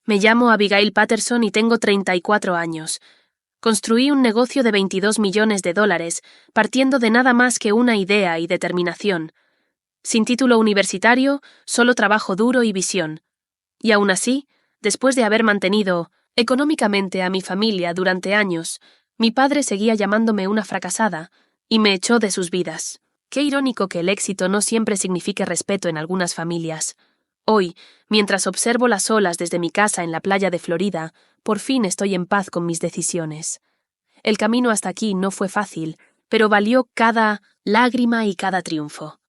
Me llamo Abigail Patterson y tengo 34 años. Construí un negocio de $22 millones partiendo de nada más que una idea y determinación. Sin título universitario, solo trabajo duro y visión. Y aún así, después de haber mantenido económicamente a mi familia durante años, mi padre seguía llamándome una fracasada y me echó de sus vidas. Qué irónico que el éxito no siempre signifique respeto en algunas familias. Hoy, mientras observo las olas desde mi casa en la playa de Florida, por fin estoy en paz con mis decisiones. El camino hasta aquí no fue fácil, pero valió cada lágrima y cada triunfo.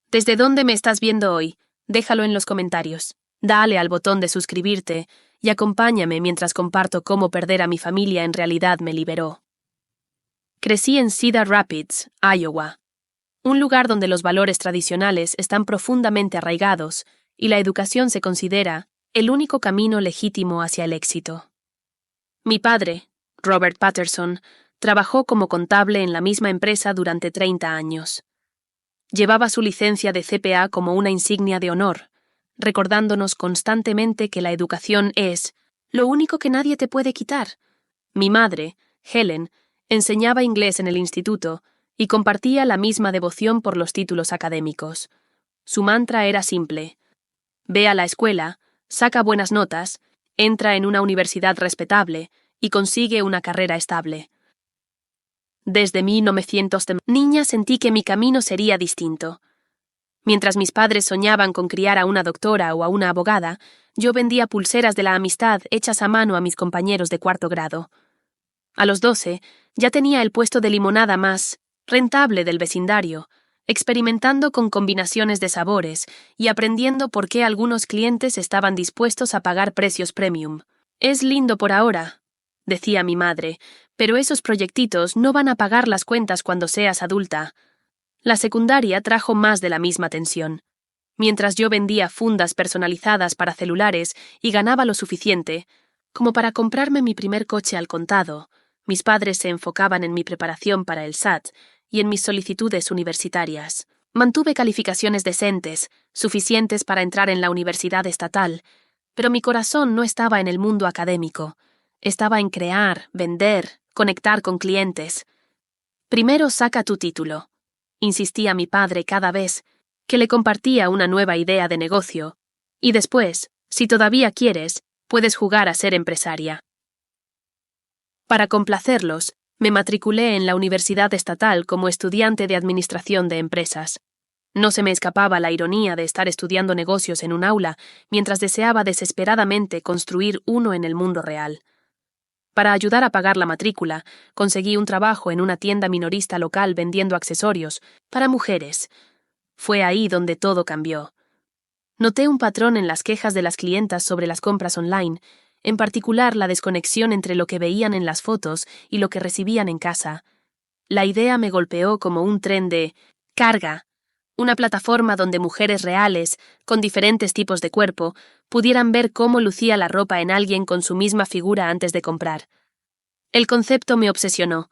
¿Desde dónde me estás viendo hoy? Déjalo en los comentarios. Dale al botón de suscribirte y acompáñame mientras comparto cómo perder a mi familia en realidad me liberó. Crecí en Cedar Rapids, Iowa, un lugar donde los valores tradicionales están profundamente arraigados y la educación se considera el único camino legítimo hacia el éxito. Mi padre, Robert Patterson, trabajó como contable en la misma empresa durante 30 años. Llevaba su licencia de CPA como una insignia de honor, recordándonos constantemente que la educación es lo único que nadie te puede quitar. Mi madre, Helen, enseñaba inglés en el instituto y compartía la misma devoción por los títulos académicos. Su mantra era simple: ve a la escuela, saca buenas notas, entra en una universidad respetable y consigue una carrera estable. Desde 1900 de niña sentí que mi camino sería distinto. Mientras mis padres soñaban con criar a una doctora o a una abogada, yo vendía pulseras de la amistad hechas a mano a mis compañeros de cuarto grado. A los 12, ya tenía el puesto de limonada más rentable del vecindario, experimentando con combinaciones de sabores y aprendiendo por qué algunos clientes estaban dispuestos a pagar precios premium. Es lindo por ahora, decía mi madre, pero esos proyectitos no van a pagar las cuentas cuando seas adulta. La secundaria trajo más de la misma tensión. Mientras yo vendía fundas personalizadas para celulares y ganaba lo suficiente como para comprarme mi primer coche al contado, mis padres se enfocaban en mi preparación para el SAT y en mis solicitudes universitarias. Mantuve calificaciones decentes, suficientes para entrar en la universidad estatal, pero mi corazón no estaba en el mundo académico. Estaba en crear, vender, conectar con clientes. Primero saca tu título, insistía mi padre cada vez que le compartía una nueva idea de negocio, y después, si todavía quieres, puedes jugar a ser empresaria. Para complacerlos, me matriculé en la Universidad Estatal como estudiante de Administración de Empresas. No se me escapaba la ironía de estar estudiando negocios en un aula mientras deseaba desesperadamente construir uno en el mundo real. Para ayudar a pagar la matrícula, conseguí un trabajo en una tienda minorista local vendiendo accesorios para mujeres. Fue ahí donde todo cambió. Noté un patrón en las quejas de las clientas sobre las compras online, en particular la desconexión entre lo que veían en las fotos y lo que recibían en casa. La idea me golpeó como un tren de carga, una plataforma donde mujeres reales, con diferentes tipos de cuerpo, pudieran ver cómo lucía la ropa en alguien con su misma figura antes de comprar. El concepto me obsesionó.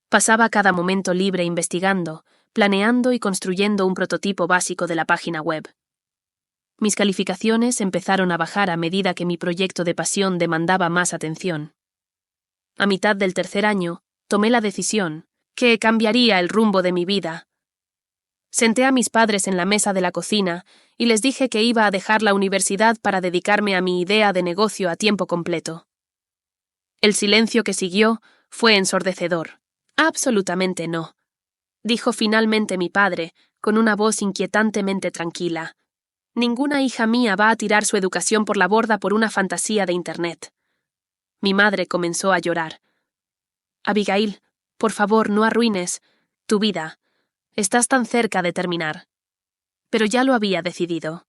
Pasaba cada momento libre investigando, planeando y construyendo un prototipo básico de la página web. Mis calificaciones empezaron a bajar a medida que mi proyecto de pasión demandaba más atención. A mitad del tercer año, tomé la decisión que cambiaría el rumbo de mi vida. Senté a mis padres en la mesa de la cocina y les dije que iba a dejar la universidad para dedicarme a mi idea de negocio a tiempo completo. El silencio que siguió fue ensordecedor. Absolutamente no, dijo finalmente mi padre, con una voz inquietantemente tranquila. Ninguna hija mía va a tirar su educación por la borda por una fantasía de Internet. Mi madre comenzó a llorar. Abigail, por favor, no arruines tu vida. Estás tan cerca de terminar. Pero ya lo había decidido.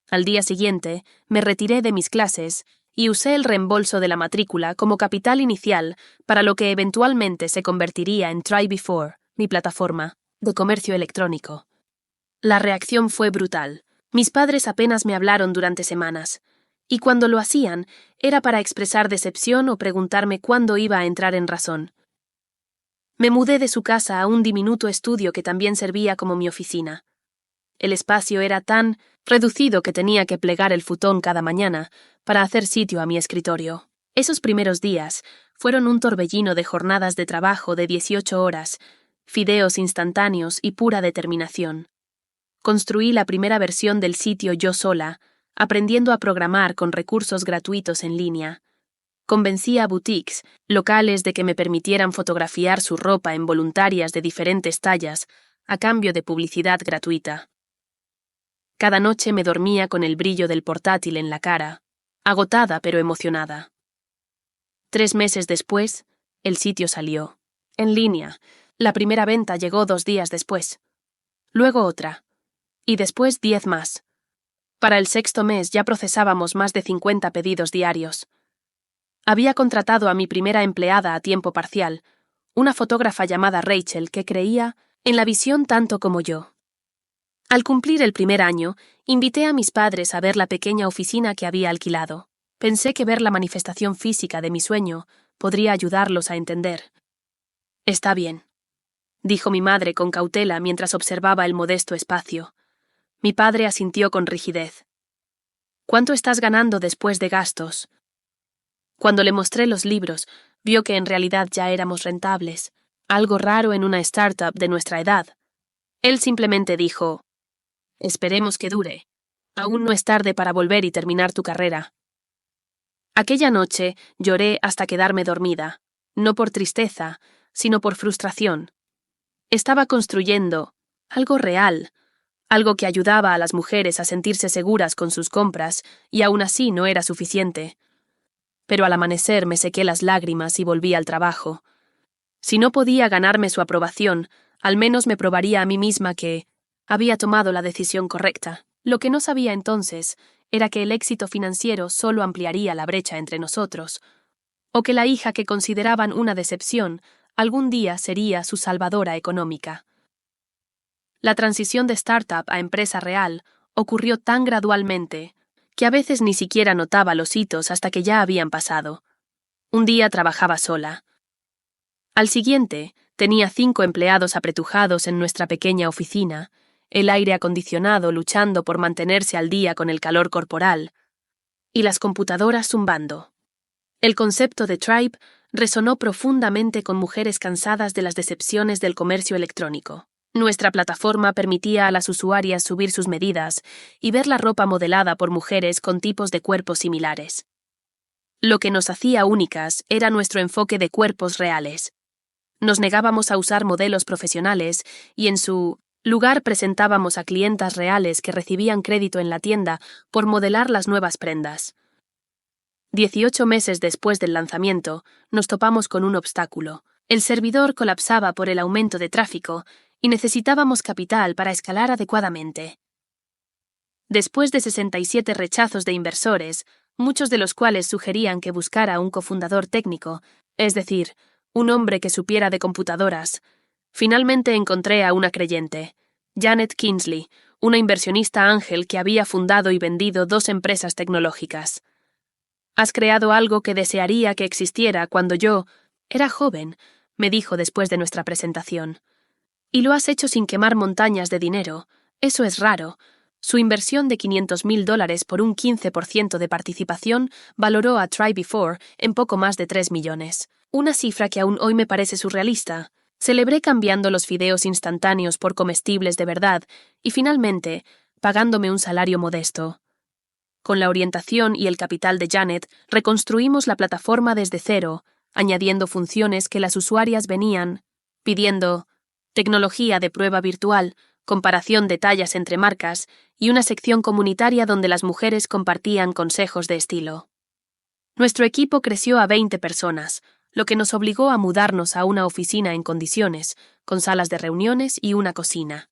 Al día siguiente, me retiré de mis clases y usé el reembolso de la matrícula como capital inicial para lo que eventualmente se convertiría en Try Before, mi plataforma de comercio electrónico. La reacción fue brutal. Mis padres apenas me hablaron durante semanas, y cuando lo hacían, era para expresar decepción o preguntarme cuándo iba a entrar en razón. Me mudé de su casa a un diminuto estudio que también servía como mi oficina. El espacio era tan reducido que tenía que plegar el futón cada mañana para hacer sitio a mi escritorio. Esos primeros días fueron un torbellino de jornadas de trabajo de 18 horas, fideos instantáneos y pura determinación. Construí la primera versión del sitio yo sola, aprendiendo a programar con recursos gratuitos en línea. Convencí a boutiques, locales de que me permitieran fotografiar su ropa en voluntarias de diferentes tallas, a cambio de publicidad gratuita. Cada noche me dormía con el brillo del portátil en la cara, agotada pero emocionada. 3 meses después, el sitio salió. En línea. La primera venta llegó 2 días después. Luego otra. Y después 10 más. Para el 6º mes ya procesábamos más de 50 pedidos diarios. Había contratado a mi primera empleada a tiempo parcial, una fotógrafa llamada Rachel que creía en la visión tanto como yo. Al cumplir el primer año, invité a mis padres a ver la pequeña oficina que había alquilado. Pensé que ver la manifestación física de mi sueño podría ayudarlos a entender. «Está bien», dijo mi madre con cautela mientras observaba el modesto espacio. Mi padre asintió con rigidez. «¿Cuánto estás ganando después de gastos?» Cuando le mostré los libros, vio que en realidad ya éramos rentables, algo raro en una startup de nuestra edad. Él simplemente dijo: «Esperemos que dure. Aún no es tarde para volver y terminar tu carrera». Aquella noche lloré hasta quedarme dormida, no por tristeza, sino por frustración. Estaba construyendo algo real, algo que ayudaba a las mujeres a sentirse seguras con sus compras, y aún así no era suficiente. Pero al amanecer me sequé las lágrimas y volví al trabajo. Si no podía ganarme su aprobación, al menos me probaría a mí misma que había tomado la decisión correcta. Lo que no sabía entonces era que el éxito financiero solo ampliaría la brecha entre nosotros, o que la hija que consideraban una decepción algún día sería su salvadora económica. La transición de startup a empresa real ocurrió tan gradualmente que a veces ni siquiera notaba los hitos hasta que ya habían pasado. Un día trabajaba sola. Al siguiente, tenía 5 empleados apretujados en nuestra pequeña oficina, el aire acondicionado luchando por mantenerse al día con el calor corporal, y las computadoras zumbando. El concepto de Tribe resonó profundamente con mujeres cansadas de las decepciones del comercio electrónico. Nuestra plataforma permitía a las usuarias subir sus medidas y ver la ropa modelada por mujeres con tipos de cuerpos similares. Lo que nos hacía únicas era nuestro enfoque de cuerpos reales. Nos negábamos a usar modelos profesionales y en su lugar presentábamos a clientas reales que recibían crédito en la tienda por modelar las nuevas prendas. 18 meses después del lanzamiento, nos topamos con un obstáculo. El servidor colapsaba por el aumento de tráfico y necesitábamos capital para escalar adecuadamente. Después de 67 rechazos de inversores, muchos de los cuales sugerían que buscara un cofundador técnico, es decir, un hombre que supiera de computadoras, finalmente encontré a una creyente, Janet Kinsley, una inversionista ángel que había fundado y vendido 2 empresas tecnológicas. «Has creado algo que desearía que existiera cuando yo era joven», me dijo después de nuestra presentación. «Y lo has hecho sin quemar montañas de dinero. Eso es raro». Su inversión de $500,000 por un 15% de participación valoró a Try-Before en poco más de 3 millones. Una cifra que aún hoy me parece surrealista. Celebré cambiando los fideos instantáneos por comestibles de verdad y finalmente pagándome un salario modesto. Con la orientación y el capital de Janet, reconstruimos la plataforma desde cero, añadiendo funciones que las usuarias venían pidiendo: tecnología de prueba virtual, comparación de tallas entre marcas y una sección comunitaria donde las mujeres compartían consejos de estilo. Nuestro equipo creció a 20 personas, lo que nos obligó a mudarnos a una oficina en condiciones, con salas de reuniones y una cocina.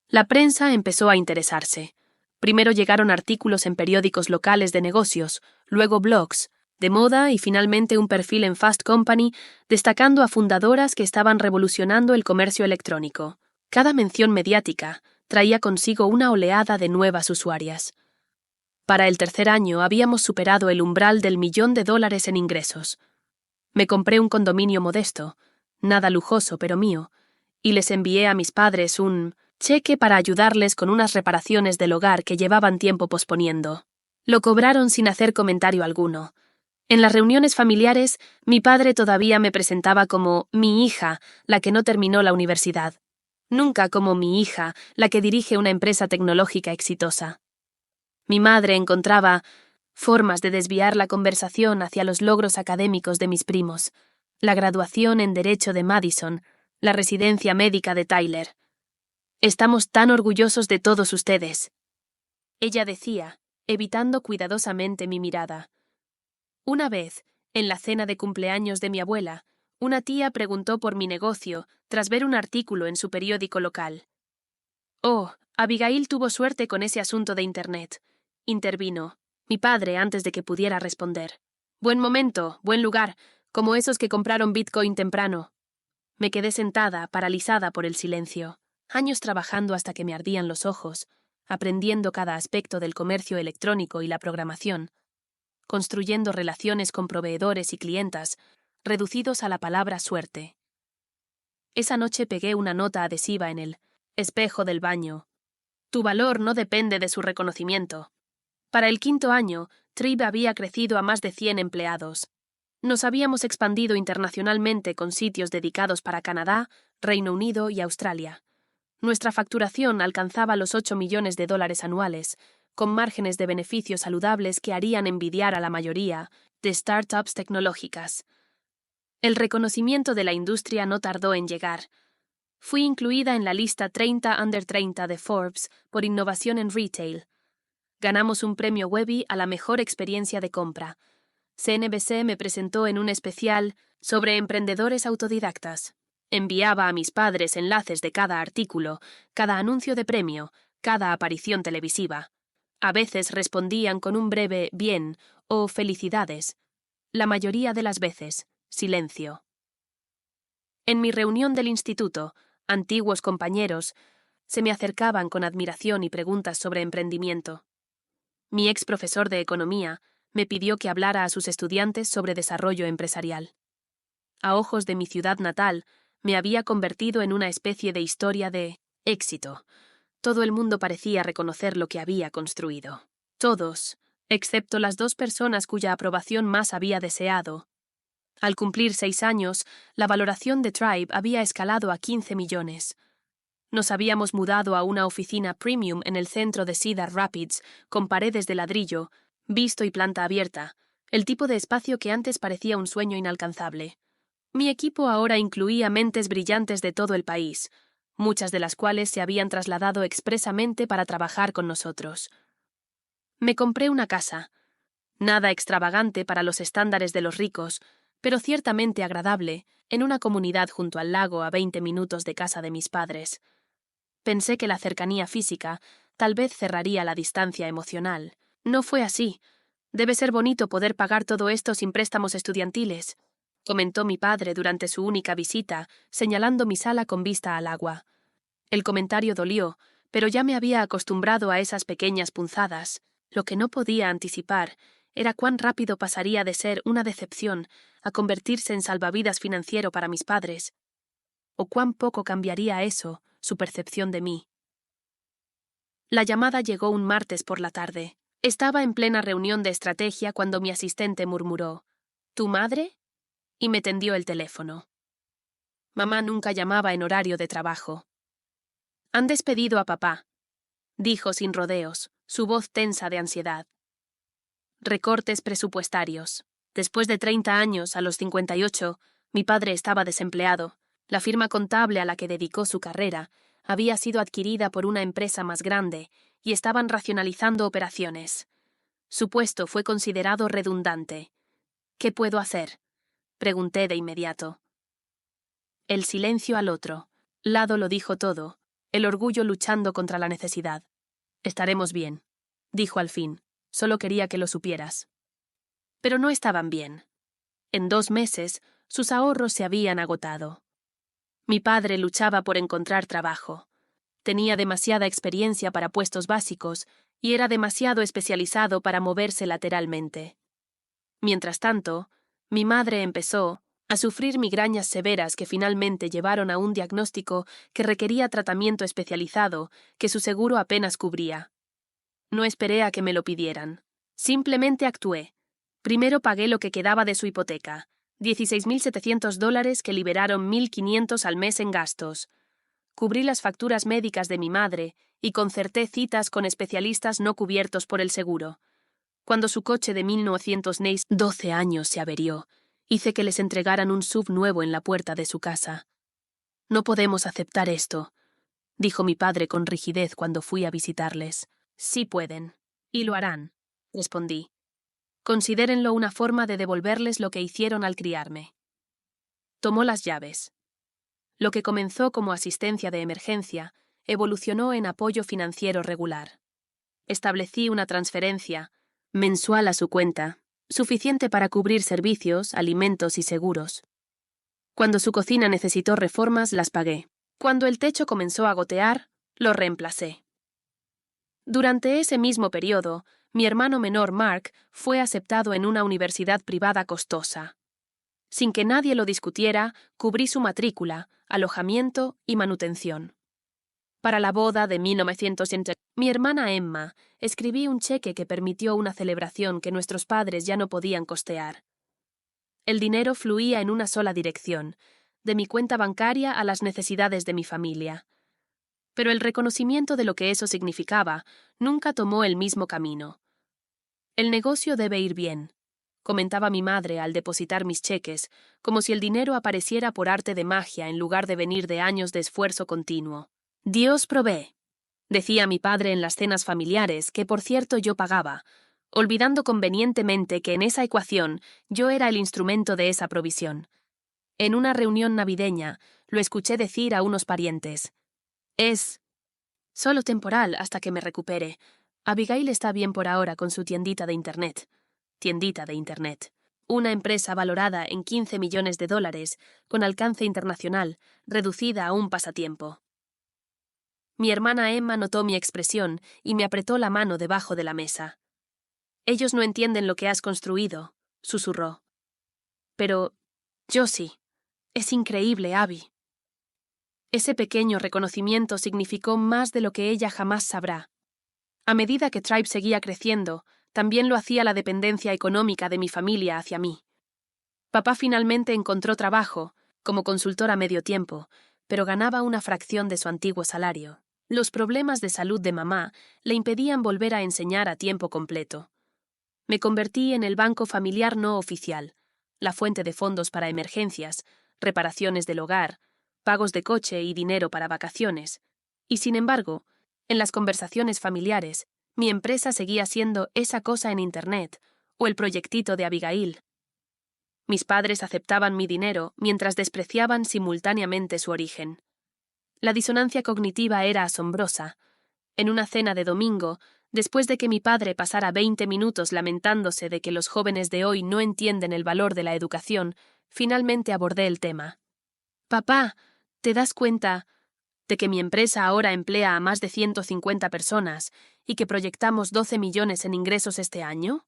La prensa empezó a interesarse. Primero llegaron artículos en periódicos locales de negocios, luego blogs de moda y finalmente un perfil en Fast Company destacando a fundadoras que estaban revolucionando el comercio electrónico. Cada mención mediática traía consigo una oleada de nuevas usuarias. Para el 3er año habíamos superado el umbral del $1.000.000 en ingresos. Me compré un condominio modesto, nada lujoso pero mío, y les envié a mis padres un cheque para ayudarles con unas reparaciones del hogar que llevaban tiempo posponiendo. Lo cobraron sin hacer comentario alguno. En las reuniones familiares, mi padre todavía me presentaba como mi hija, la que no terminó la universidad. Nunca como mi hija, la que dirige una empresa tecnológica exitosa. Mi madre encontraba formas de desviar la conversación hacia los logros académicos de mis primos, la graduación en Derecho de Madison, la residencia médica de Tyler. Estamos tan orgullosos de todos ustedes. Ella decía, evitando cuidadosamente mi mirada. Una vez, en la cena de cumpleaños de mi abuela, una tía preguntó por mi negocio tras ver un artículo en su periódico local. Oh, Abigail tuvo suerte con ese asunto de Internet, intervino mi padre antes de que pudiera responder. Buen momento, buen lugar, como esos que compraron Bitcoin temprano. Me quedé sentada, paralizada por el silencio, años trabajando hasta que me ardían los ojos, aprendiendo cada aspecto del comercio electrónico y la programación, construyendo relaciones con proveedores y clientas, reducidos a la palabra suerte. Esa noche pegué una nota adhesiva en el espejo del baño. Tu valor no depende de su reconocimiento. Para el 5.º año, Trib había crecido a más de 100 empleados. Nos habíamos expandido internacionalmente con sitios dedicados para Canadá, Reino Unido y Australia. Nuestra facturación alcanzaba los $8 millones anuales, con márgenes de beneficios saludables que harían envidiar a la mayoría de startups tecnológicas. El reconocimiento de la industria no tardó en llegar. Fui incluida en la lista 30 Under 30 de Forbes por innovación en retail. Ganamos un premio Webby a la mejor experiencia de compra. CNBC me presentó en un especial sobre emprendedores autodidactas. Enviaba a mis padres enlaces de cada artículo, cada anuncio de premio, cada aparición televisiva. A veces respondían con un breve bien o felicidades. La mayoría de las veces, silencio. En mi reunión del instituto, antiguos compañeros se me acercaban con admiración y preguntas sobre emprendimiento. Mi ex profesor de economía me pidió que hablara a sus estudiantes sobre desarrollo empresarial. A ojos de mi ciudad natal, me había convertido en una especie de historia de éxito. Todo el mundo parecía reconocer lo que había construido. Todos, excepto las 2 personas cuya aprobación más había deseado. Al cumplir 6 años, la valoración de Tribe había escalado a 15 millones. Nos habíamos mudado a una oficina premium en el centro de Cedar Rapids, con paredes de ladrillo, visto y planta abierta, el tipo de espacio que antes parecía un sueño inalcanzable. Mi equipo ahora incluía mentes brillantes de todo el país, muchas de las cuales se habían trasladado expresamente para trabajar con nosotros. Me compré una casa. Nada extravagante para los estándares de los ricos, pero ciertamente agradable, en una comunidad junto al lago a 20 minutos de casa de mis padres. Pensé que la cercanía física tal vez cerraría la distancia emocional. No fue así. Debe ser bonito poder pagar todo esto sin préstamos estudiantiles, comentó mi padre durante su única visita, señalando mi sala con vista al agua. El comentario dolió, pero ya me había acostumbrado a esas pequeñas punzadas. Lo que no podía anticipar era cuán rápido pasaría de ser una decepción a convertirse en salvavidas financiero para mis padres, o cuán poco cambiaría eso su percepción de mí. La llamada llegó un martes por la tarde. Estaba en plena reunión de estrategia cuando mi asistente murmuró, ¿tu madre? Y me tendió el teléfono. Mamá nunca llamaba en horario de trabajo. Han despedido a papá, dijo sin rodeos, su voz tensa de ansiedad. Recortes presupuestarios. Después de 30 años, a los 58, mi padre estaba desempleado. La firma contable a la que dedicó su carrera había sido adquirida por una empresa más grande y estaban racionalizando operaciones. Su puesto fue considerado redundante. ¿Qué puedo hacer?, pregunté de inmediato. El silencio al otro lado lo dijo todo, el orgullo luchando contra la necesidad. Estaremos bien, dijo al fin. Solo quería que lo supieras. Pero no estaban bien. En 2 meses, sus ahorros se habían agotado. Mi padre luchaba por encontrar trabajo. Tenía demasiada experiencia para puestos básicos y era demasiado especializado para moverse lateralmente. Mientras tanto, mi madre empezó, a sufrir migrañas severas que finalmente llevaron a un diagnóstico que requería tratamiento especializado que su seguro apenas cubría. No esperé a que me lo pidieran. Simplemente actué. Primero pagué lo que quedaba de su hipoteca, $16.700 que liberaron $1.500 al mes en gastos. Cubrí las facturas médicas de mi madre y concerté citas con especialistas no cubiertos por el seguro. Cuando su coche de 12 años se averió, hice que les entregaran un SUV nuevo en la puerta de su casa. No podemos aceptar esto, dijo mi padre con rigidez cuando fui a visitarles. Sí pueden, y lo harán, respondí. Considérenlo una forma de devolverles lo que hicieron al criarme. Tomó las llaves. Lo que comenzó como asistencia de emergencia evolucionó en apoyo financiero regular. Establecí una transferencia mensual a su cuenta, suficiente para cubrir servicios, alimentos y seguros. Cuando su cocina necesitó reformas, las pagué. Cuando el techo comenzó a gotear, lo reemplacé. Durante ese mismo periodo, mi hermano menor Mark fue aceptado en una universidad privada costosa. Sin que nadie lo discutiera, cubrí su matrícula, alojamiento y manutención. Para la boda de 1900, mi hermana Emma, escribí un cheque que permitió una celebración que nuestros padres ya no podían costear. El dinero fluía en una sola dirección, de mi cuenta bancaria a las necesidades de mi familia. Pero el reconocimiento de lo que eso significaba nunca tomó el mismo camino. El negocio debe ir bien, comentaba mi madre al depositar mis cheques, como si el dinero apareciera por arte de magia en lugar de venir de años de esfuerzo continuo. Dios provee, decía mi padre en las cenas familiares, que por cierto yo pagaba, olvidando convenientemente que en esa ecuación yo era el instrumento de esa provisión. En una reunión navideña, lo escuché decir a unos parientes. Es solo temporal hasta que me recupere. Abigail está bien por ahora con su tiendita de Internet. Tiendita de Internet. Una empresa valorada en $15 millones, con alcance internacional, reducida a un pasatiempo. Mi hermana Emma notó mi expresión y me apretó la mano debajo de la mesa. Ellos no entienden lo que has construido, susurró. Pero yo sí. Es increíble, Abby. Ese pequeño reconocimiento significó más de lo que ella jamás sabrá. A medida que Tribe seguía creciendo, también lo hacía la dependencia económica de mi familia hacia mí. Papá finalmente encontró trabajo, como consultor a medio tiempo, pero ganaba una fracción de su antiguo salario. Los problemas de salud de mamá le impedían volver a enseñar a tiempo completo. Me convertí en el banco familiar no oficial, la fuente de fondos para emergencias, reparaciones del hogar, pagos de coche y dinero para vacaciones. Y sin embargo, en las conversaciones familiares, mi empresa seguía siendo esa cosa en Internet o el proyectito de Abigail. Mis padres aceptaban mi dinero mientras despreciaban simultáneamente su origen. La disonancia cognitiva era asombrosa. En una cena de domingo, después de que mi padre pasara 20 minutos lamentándose de que los jóvenes de hoy no entienden el valor de la educación, finalmente abordé el tema. Papá, ¿te das cuenta de que mi empresa ahora emplea a más de 150 personas y que proyectamos 12 millones en ingresos este año?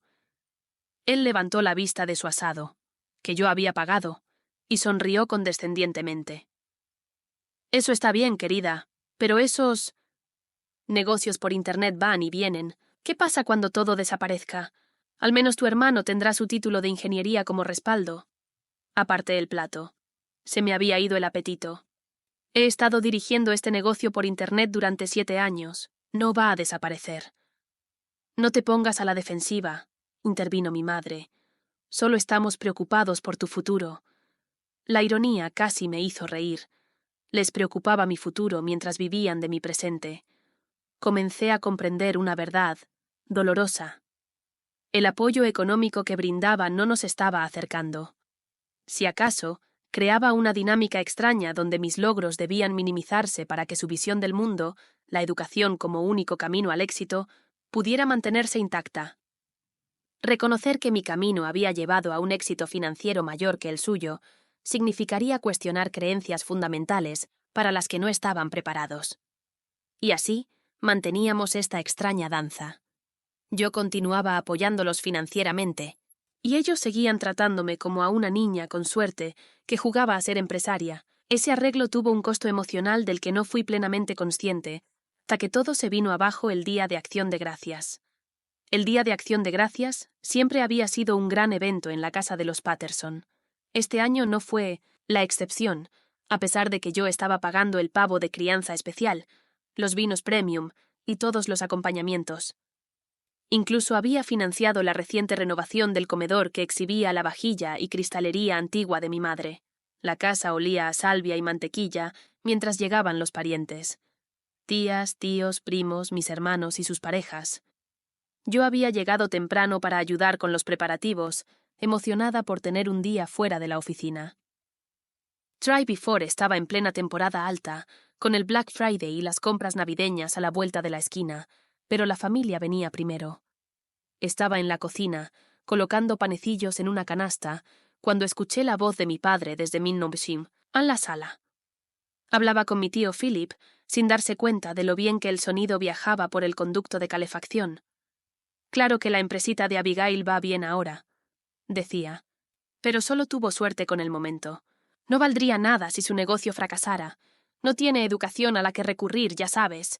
Él levantó la vista de su asado, que yo había pagado, y sonrió condescendientemente. Eso está bien, querida, pero esos negocios por Internet van y vienen. ¿Qué pasa cuando todo desaparezca? Al menos tu hermano tendrá su título de ingeniería como respaldo. Aparté el plato. Se me había ido el apetito. He estado dirigiendo este negocio por Internet durante 7 años. No va a desaparecer. No te pongas a la defensiva, intervino mi madre. Solo estamos preocupados por tu futuro. La ironía casi me hizo reír. Les preocupaba mi futuro mientras vivían de mi presente. Comencé a comprender una verdad, dolorosa. El apoyo económico que brindaba no nos estaba acercando. Si acaso, creaba una dinámica extraña donde mis logros debían minimizarse para que su visión del mundo, la educación como único camino al éxito, pudiera mantenerse intacta. Reconocer que mi camino había llevado a un éxito financiero mayor que el suyo significaría cuestionar creencias fundamentales para las que no estaban preparados. Y así, manteníamos esta extraña danza. Yo continuaba apoyándolos financieramente, Y ellos seguían tratándome como a una niña con suerte que jugaba a ser empresaria. Ese arreglo tuvo un costo emocional del que no fui plenamente consciente, hasta que todo se vino abajo el Día de Acción de Gracias. El Día de Acción de Gracias siempre había sido un gran evento en la casa de los Patterson. Este año no fue la excepción, a pesar de que yo estaba pagando el pavo de crianza especial, los vinos premium y todos los acompañamientos. Incluso había financiado la reciente renovación del comedor que exhibía la vajilla y cristalería antigua de mi madre. La casa olía a salvia y mantequilla mientras llegaban los parientes. Tías, tíos, primos, mis hermanos y sus parejas. Yo había llegado temprano para ayudar con los preparativos, emocionada por tener un día fuera de la oficina. Try Before estaba en plena temporada alta, con el Black Friday y las compras navideñas a la vuelta de la esquina, pero la familia venía primero. Estaba en la cocina, colocando panecillos en una canasta, cuando escuché la voz de mi padre desde Minnombshim, en la sala. Hablaba con mi tío Philip, sin darse cuenta de lo bien que el sonido viajaba por el conducto de calefacción. Claro que la empresita de Abigail va bien ahora, decía, pero solo tuvo suerte con el momento. No valdría nada si su negocio fracasara. No tiene educación a la que recurrir, ya sabes.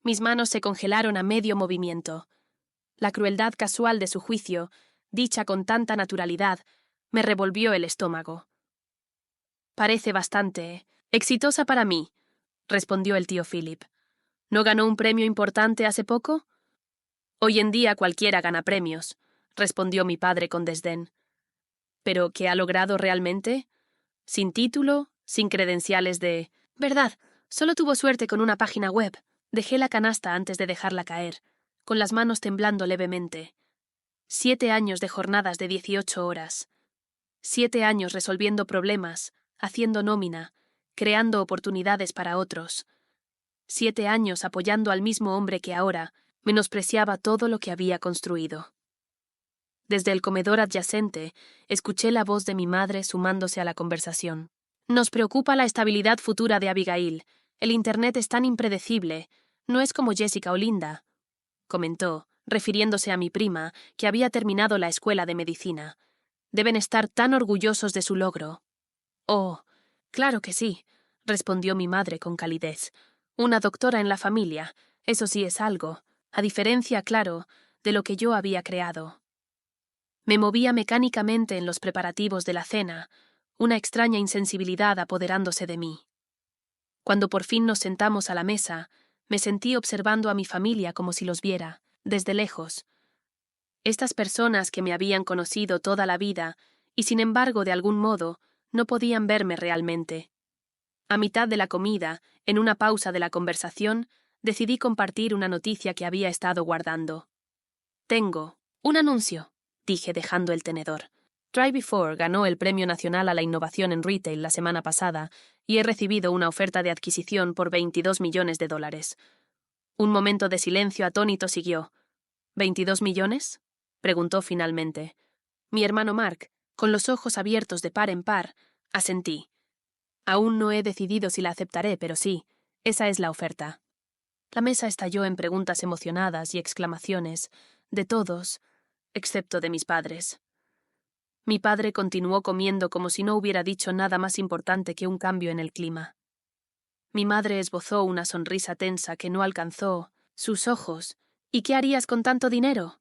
Mis manos se congelaron a medio movimiento. La crueldad casual de su juicio, dicha con tanta naturalidad, me revolvió el estómago. Parece bastante exitosa para mí, respondió el tío Philip. ¿No ganó un premio importante hace poco? Hoy en día cualquiera gana premios, respondió mi padre con desdén. ¿Pero qué ha logrado realmente? Sin título, sin credenciales de... Verdad, solo tuvo suerte con una página web. Dejé la canasta antes de dejarla caer, con las manos temblando levemente. 7 años de jornadas de 18 horas. 7 años resolviendo problemas, haciendo nómina, creando oportunidades para otros. 7 años apoyando al mismo hombre que ahora menospreciaba todo lo que había construido. Desde el comedor adyacente, escuché la voz de mi madre sumándose a la conversación. Nos preocupa la estabilidad futura de Abigail. El Internet es tan impredecible. No es como Jessica o Linda, comentó, refiriéndose a mi prima, que había terminado la escuela de medicina. Deben estar tan orgullosos de su logro. Oh, claro que sí, respondió mi madre con calidez. Una doctora en la familia, eso sí es algo, a diferencia, claro, de lo que yo había creado. Me movía mecánicamente en los preparativos de la cena, una extraña insensibilidad apoderándose de mí. Cuando por fin nos sentamos a la mesa, me sentí observando a mi familia como si los viera, desde lejos. Estas personas que me habían conocido toda la vida y sin embargo de algún modo no podían verme realmente. A mitad de la comida, en una pausa de la conversación, decidí compartir una noticia que había estado guardando. Tengo un anuncio, dije dejando el tenedor. Try Before ganó el Premio Nacional a la Innovación en Retail la semana pasada y he recibido una oferta de adquisición por $22 millones. Un momento de silencio atónito siguió. ¿22 millones? Preguntó finalmente. Mi hermano Mark, con los ojos abiertos de par en par, asentí. Aún no he decidido si la aceptaré, pero sí, esa es la oferta. La mesa estalló en preguntas emocionadas y exclamaciones, de todos, excepto de mis padres. Mi padre continuó comiendo como si no hubiera dicho nada más importante que un cambio en el clima. Mi madre esbozó una sonrisa tensa que no alcanzó sus ojos. ¿Y qué harías con tanto dinero?,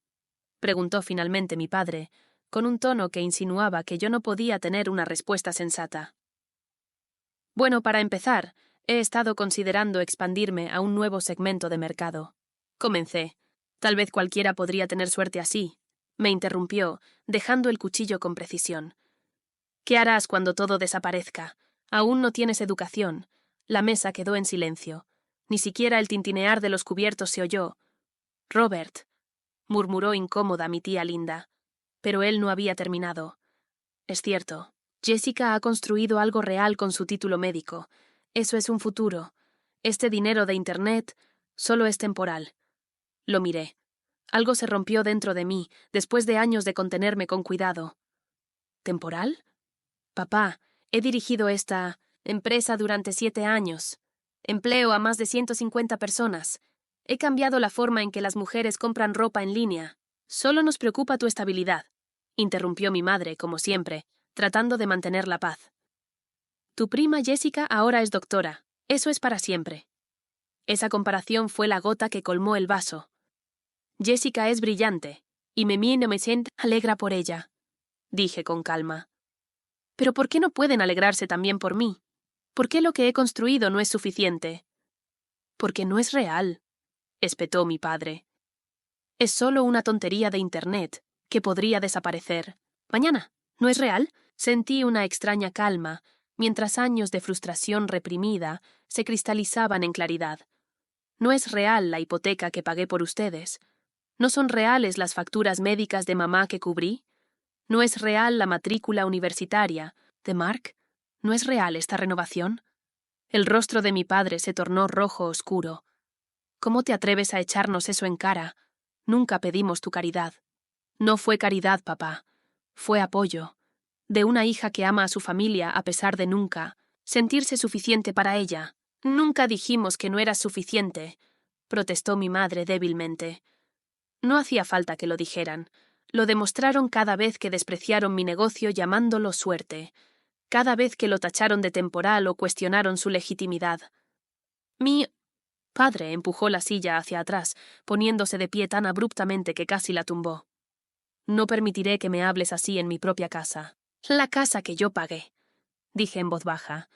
preguntó finalmente mi padre, con un tono que insinuaba que yo no podía tener una respuesta sensata. Bueno, para empezar, he estado considerando expandirme a un nuevo segmento de mercado. Comencé. Tal vez cualquiera podría tener suerte así. Me interrumpió, dejando el cuchillo con precisión. ¿Qué harás cuando todo desaparezca? Aún no tienes educación. La mesa quedó en silencio. Ni siquiera el tintinear de los cubiertos se oyó. Robert, murmuró incómoda mi tía Linda. Pero él no había terminado. Es cierto. Jessica ha construido algo real con su título médico. Eso es un futuro. Este dinero de Internet solo es temporal. Lo miré. Algo se rompió dentro de mí, después de años de contenerme con cuidado. ¿Temporal? Papá, he dirigido esta empresa durante 7 años. Empleo a más de 150 personas. He cambiado la forma en que las mujeres compran ropa en línea. Solo nos preocupa tu estabilidad. interrumpió mi madre, como siempre, tratando de mantener la paz. Tu prima Jessica ahora es doctora. Eso es para siempre. Esa comparación fue la gota que colmó el vaso. Jessica es brillante, y Mimi no me siento alegra por ella, dije con calma. Pero ¿por qué no pueden alegrarse también por mí? ¿Por qué lo que he construido no es suficiente? Porque no es real, espetó mi padre. Es solo una tontería de Internet, que podría desaparecer. Mañana. ¿No es real? Sentí una extraña calma, mientras años de frustración reprimida se cristalizaban en claridad. No es real la hipoteca que pagué por ustedes. ¿No son reales las facturas médicas de mamá que cubrí? ¿No es real la matrícula universitaria de Mark? ¿No es real esta renovación? El rostro de mi padre se tornó rojo oscuro. ¿Cómo te atreves a echarnos eso en cara? Nunca pedimos tu caridad. No fue caridad, papá. Fue apoyo. De una hija que ama a su familia a pesar de nunca sentirse suficiente para ella. Nunca dijimos que no eras suficiente, protestó mi madre débilmente. No hacía falta que lo dijeran. Lo demostraron cada vez que despreciaron mi negocio llamándolo suerte, cada vez que lo tacharon de temporal o cuestionaron su legitimidad. Mi padre empujó la silla hacia atrás, poniéndose de pie tan abruptamente que casi la tumbó. No permitiré que me hables así en mi propia casa. La casa que yo pagué, dije en voz baja.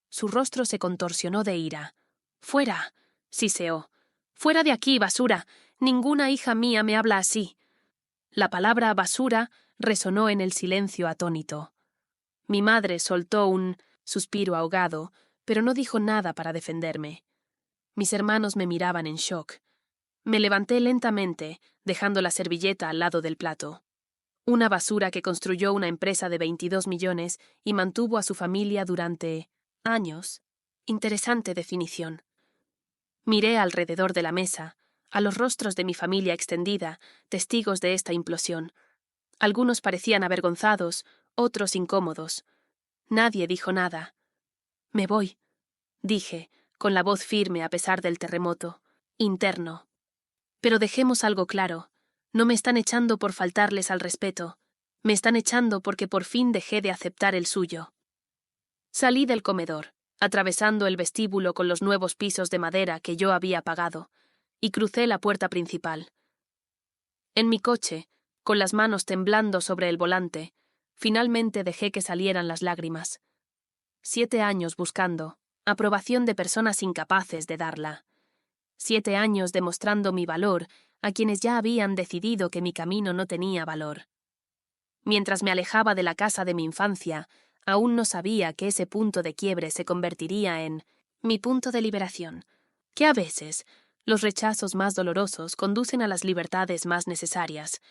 Su rostro se contorsionó de ira. ¡Fuera!, siseó. ¡Fuera de aquí, basura! Ninguna hija mía me habla así. La palabra basura resonó en el silencio atónito. Mi madre soltó un suspiro ahogado, pero no dijo nada para defenderme. Mis hermanos me miraban en shock. Me levanté lentamente, dejando la servilleta al lado del plato. Una basura que construyó una empresa de 22 millones y mantuvo a su familia durante años. Interesante definición. Miré alrededor de la mesa, a los rostros de mi familia extendida, testigos de esta implosión. Algunos parecían avergonzados, otros incómodos. Nadie dijo nada. Me voy, dije, con la voz firme a pesar del terremoto, interno. Pero dejemos algo claro. No me están echando por faltarles al respeto. Me están echando porque por fin dejé de aceptar el suyo. Salí del comedor, atravesando el vestíbulo con los nuevos pisos de madera que yo había pagado, y crucé la puerta principal. En mi coche, con las manos temblando sobre el volante, finalmente dejé que salieran las lágrimas. 7 años buscando, aprobación de personas incapaces de darla. 7 años demostrando mi valor a quienes ya habían decidido que mi camino no tenía valor. Mientras me alejaba de la casa de mi infancia, aún no sabía que ese punto de quiebre se convertiría en mi punto de liberación, que a veces los rechazos más dolorosos conducen a las libertades más necesarias.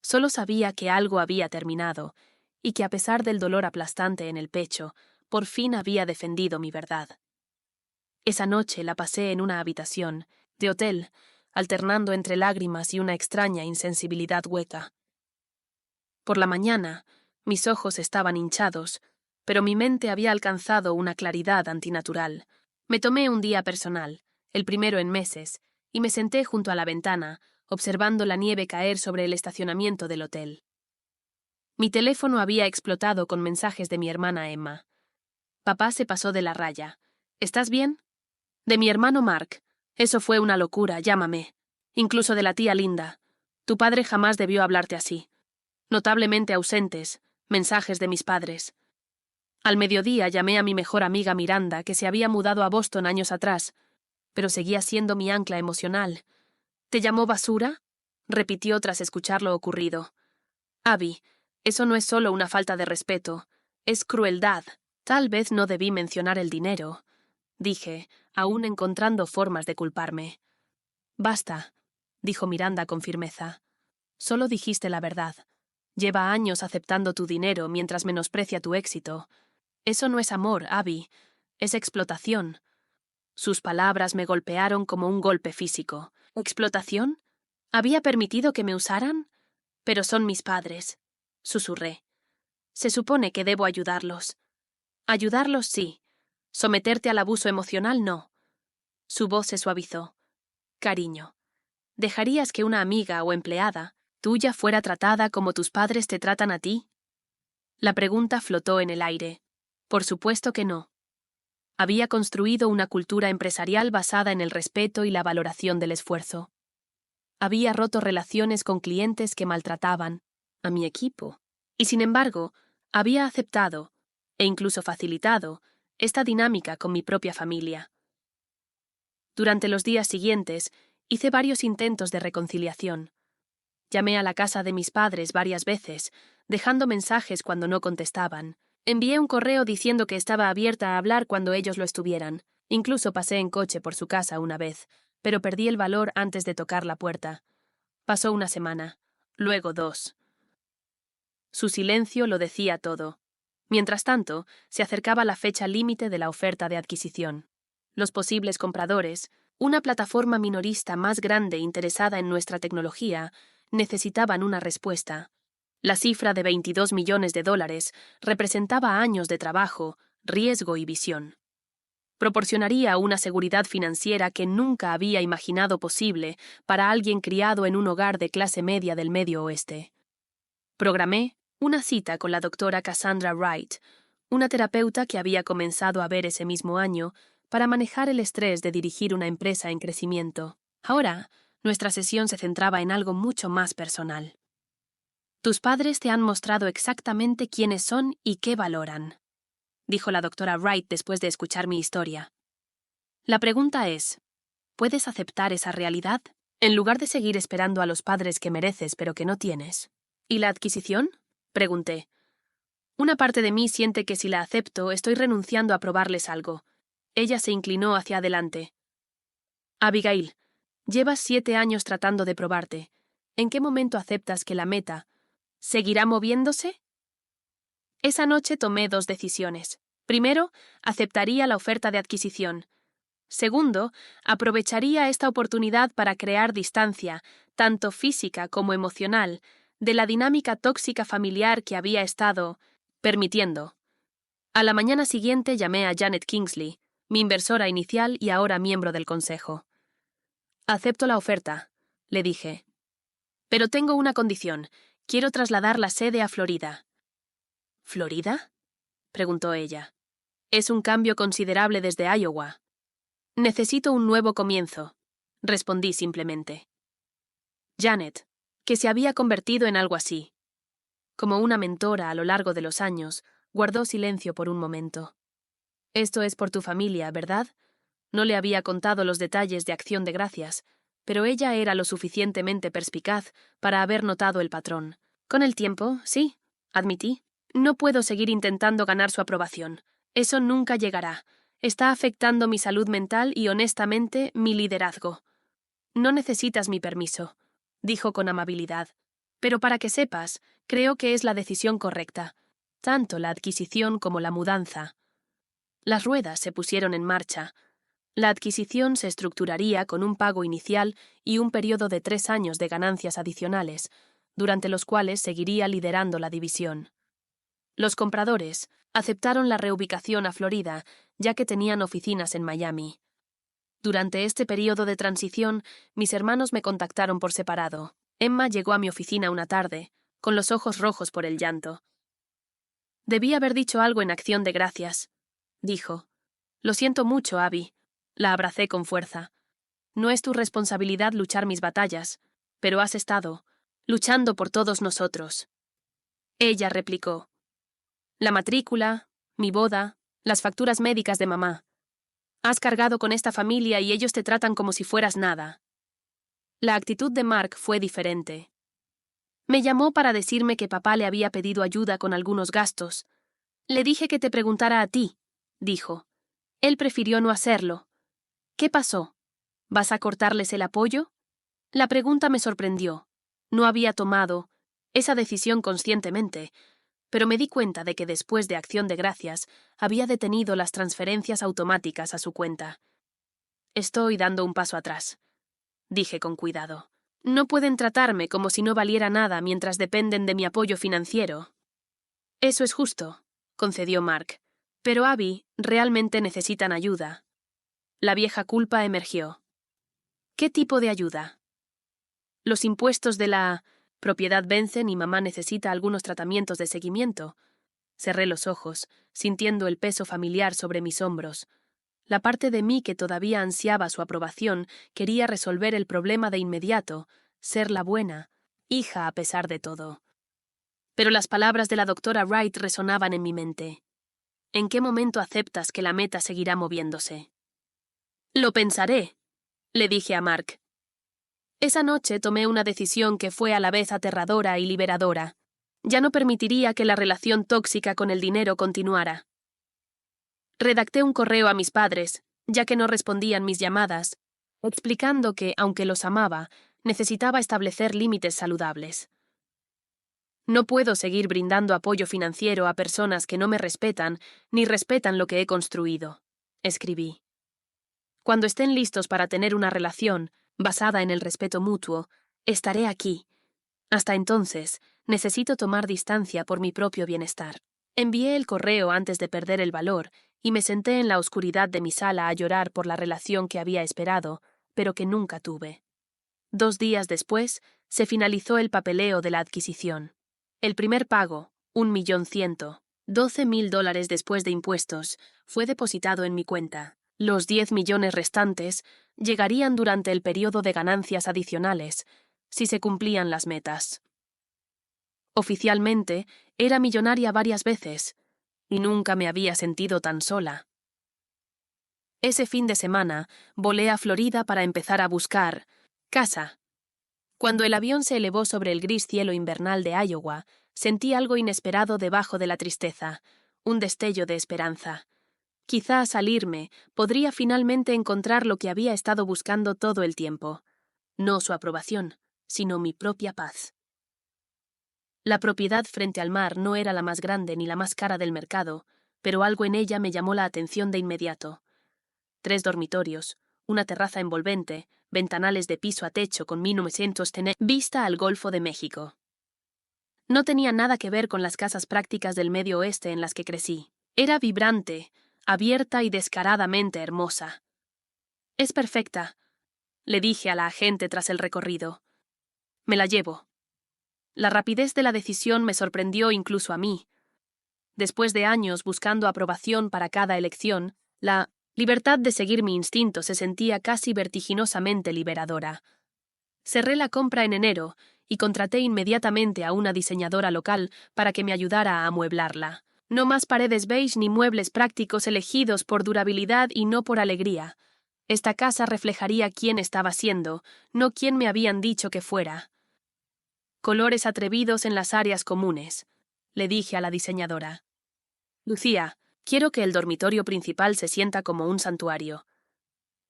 Solo sabía que algo había terminado, y que a pesar del dolor aplastante en el pecho, por fin había defendido mi verdad. Esa noche la pasé en una habitación, de hotel, alternando entre lágrimas y una extraña insensibilidad hueca. Por la mañana, mis ojos estaban hinchados, pero mi mente había alcanzado una claridad antinatural. Me tomé un día personal, el primero en meses, y me senté junto a la ventana, observando la nieve caer sobre el estacionamiento del hotel. Mi teléfono había explotado con mensajes de mi hermana Emma. Papá se pasó de la raya. ¿Estás bien? De mi hermano Mark. Eso fue una locura, llámame. Incluso de la tía Linda. Tu padre jamás debió hablarte así. Notablemente ausentes, mensajes de mis padres. Al mediodía llamé a mi mejor amiga Miranda, que se había mudado a Boston años atrás, pero seguía siendo mi ancla emocional. ¿Te llamó basura?, repitió tras escuchar lo ocurrido. Abby, eso no es solo una falta de respeto, es crueldad. Tal vez no debí mencionar el dinero, dije, aún encontrando formas de culparme. Basta, dijo Miranda con firmeza. Solo dijiste la verdad. Lleva años aceptando tu dinero mientras menosprecia tu éxito. Eso no es amor, Abby. Es explotación. Sus palabras me golpearon como un golpe físico. ¿Explotación? ¿Había permitido que me usaran? Pero son mis padres, susurré. Se supone que debo ayudarlos. Ayudarlos sí. Someterte al abuso emocional no. Su voz se suavizó. Cariño. ¿Dejarías que una amiga o empleada tuya fuera tratada como tus padres te tratan a ti? La pregunta flotó en el aire. Por supuesto que no. Había construido una cultura empresarial basada en el respeto y la valoración del esfuerzo. Había roto relaciones con clientes que maltrataban a mi equipo. Y sin embargo, había aceptado, e incluso facilitado, esta dinámica con mi propia familia. Durante los días siguientes, hice varios intentos de reconciliación. Llamé a la casa de mis padres varias veces, dejando mensajes cuando no contestaban. Envié un correo diciendo que estaba abierta a hablar cuando ellos lo estuvieran. Incluso pasé en coche por su casa una vez, pero perdí el valor antes de tocar la puerta. Pasó una semana, luego 2. Su silencio lo decía todo. Mientras tanto, se acercaba la fecha límite de la oferta de adquisición. Los posibles compradores, una plataforma minorista más grande interesada en nuestra tecnología, necesitaban una respuesta. La cifra de $22 millones representaba años de trabajo, riesgo y visión. Proporcionaría una seguridad financiera que nunca había imaginado posible para alguien criado en un hogar de clase media del Medio Oeste. Programé una cita con la doctora Cassandra Wright, una terapeuta que había comenzado a ver ese mismo año para manejar el estrés de dirigir una empresa en crecimiento. Ahora, nuestra sesión se centraba en algo mucho más personal. Tus padres te han mostrado exactamente quiénes son y qué valoran, dijo la doctora Wright después de escuchar mi historia. La pregunta es, ¿puedes aceptar esa realidad? En lugar de seguir esperando a los padres que mereces pero que no tienes. ¿Y la adquisición? Pregunté. Una parte de mí siente que si la acepto estoy renunciando a probarles algo. Ella se inclinó hacia adelante. Abigail, llevas 7 años tratando de probarte. ¿En qué momento aceptas que la meta seguirá moviéndose? Esa noche tomé 2 decisiones. Primero, aceptaría la oferta de adquisición. Segundo, aprovecharía esta oportunidad para crear distancia, tanto física como emocional, de la dinámica tóxica familiar que había estado permitiendo. A la mañana siguiente llamé a Janet Kingsley, mi inversora inicial y ahora miembro del consejo. Acepto la oferta, le dije. Pero tengo una condición. Quiero trasladar la sede a Florida. ¿Florida?, preguntó ella. Es un cambio considerable desde Iowa. Necesito un nuevo comienzo, respondí simplemente. Janet, que se había convertido en algo así, como una mentora a lo largo de los años, guardó silencio por un momento. Esto es por tu familia, ¿verdad? No le había contado los detalles de Acción de Gracias, pero ella era lo suficientemente perspicaz para haber notado el patrón. Con el tiempo, sí, admití. No puedo seguir intentando ganar su aprobación. Eso nunca llegará. Está afectando mi salud mental y, honestamente, mi liderazgo. No necesitas mi permiso, dijo con amabilidad. Pero para que sepas, creo que es la decisión correcta. Tanto la adquisición como la mudanza. Las ruedas se pusieron en marcha. La adquisición se estructuraría con un pago inicial y un periodo de 3 años de ganancias adicionales, durante los cuales seguiría liderando la división. Los compradores aceptaron la reubicación a Florida, ya que tenían oficinas en Miami. Durante este periodo de transición, mis hermanos me contactaron por separado. Emma llegó a mi oficina una tarde, con los ojos rojos por el llanto. Debí haber dicho algo en Acción de Gracias, dijo. Lo siento mucho, Abby. La abracé con fuerza. No es tu responsabilidad luchar mis batallas, pero has estado luchando por todos nosotros. Ella replicó. La matrícula, mi boda, las facturas médicas de mamá. Has cargado con esta familia y ellos te tratan como si fueras nada. La actitud de Mark fue diferente. Me llamó para decirme que papá le había pedido ayuda con algunos gastos. Le dije que te preguntara a ti, dijo. Él prefirió no hacerlo. ¿Qué pasó? ¿Vas a cortarles el apoyo? La pregunta me sorprendió. No había tomado esa decisión conscientemente, pero me di cuenta de que después de Acción de Gracias había detenido las transferencias automáticas a su cuenta. Estoy dando un paso atrás, dije con cuidado. No pueden tratarme como si no valiera nada mientras dependen de mi apoyo financiero. Eso es justo, concedió Mark. Pero Abby realmente necesitan ayuda. La vieja culpa emergió. ¿Qué tipo de ayuda? Los impuestos de la Propiedad Benson y mamá necesita algunos tratamientos de seguimiento. Cerré los ojos, sintiendo el peso familiar sobre mis hombros. La parte de mí que todavía ansiaba su aprobación quería resolver el problema de inmediato, ser la buena, hija a pesar de todo. Pero las palabras de la doctora Wright resonaban en mi mente. ¿En qué momento aceptas que la meta seguirá moviéndose? Lo pensaré, le dije a Mark. Esa noche tomé una decisión que fue a la vez aterradora y liberadora. Ya no permitiría que la relación tóxica con el dinero continuara. Redacté un correo a mis padres, ya que no respondían mis llamadas, explicando que, aunque los amaba, necesitaba establecer límites saludables. No puedo seguir brindando apoyo financiero a personas que no me respetan ni respetan lo que he construido, escribí. Cuando estén listos para tener una relación, basada en el respeto mutuo, estaré aquí. Hasta entonces, necesito tomar distancia por mi propio bienestar. Envié el correo antes de perder el valor y me senté en la oscuridad de mi sala a llorar por la relación que había esperado, pero que nunca tuve. 2 días después, se finalizó el papeleo de la adquisición. El primer pago, $1.112.000 después de impuestos, fue depositado en mi cuenta. Los 10 millones restantes llegarían durante el periodo de ganancias adicionales, si se cumplían las metas. Oficialmente, era millonaria varias veces, y nunca me había sentido tan sola. Ese fin de semana, volé a Florida para empezar a buscar casa. Cuando el avión se elevó sobre el gris cielo invernal de Iowa, sentí algo inesperado debajo de la tristeza, un destello de esperanza. Quizá al salirme, podría finalmente encontrar lo que había estado buscando todo el tiempo. No su aprobación, sino mi propia paz. La propiedad frente al mar no era la más grande ni la más cara del mercado, pero algo en ella me llamó la atención de inmediato. 3 dormitorios, una terraza envolvente, ventanales de piso a techo con 1900 tener vista al Golfo de México. No tenía nada que ver con las casas prácticas del Medio Oeste en las que crecí. Era vibrante, abierta y descaradamente hermosa. «Es perfecta», le dije a la agente tras el recorrido. «Me la llevo». La rapidez de la decisión me sorprendió incluso a mí. Después de años buscando aprobación para cada elección, la libertad de seguir mi instinto se sentía casi vertiginosamente liberadora. Cerré la compra en enero y contraté inmediatamente a una diseñadora local para que me ayudara a amueblarla. No más paredes beige ni muebles prácticos elegidos por durabilidad y no por alegría. Esta casa reflejaría quién estaba siendo, no quién me habían dicho que fuera. Colores atrevidos en las áreas comunes, le dije a la diseñadora. Lucía, quiero que el dormitorio principal se sienta como un santuario.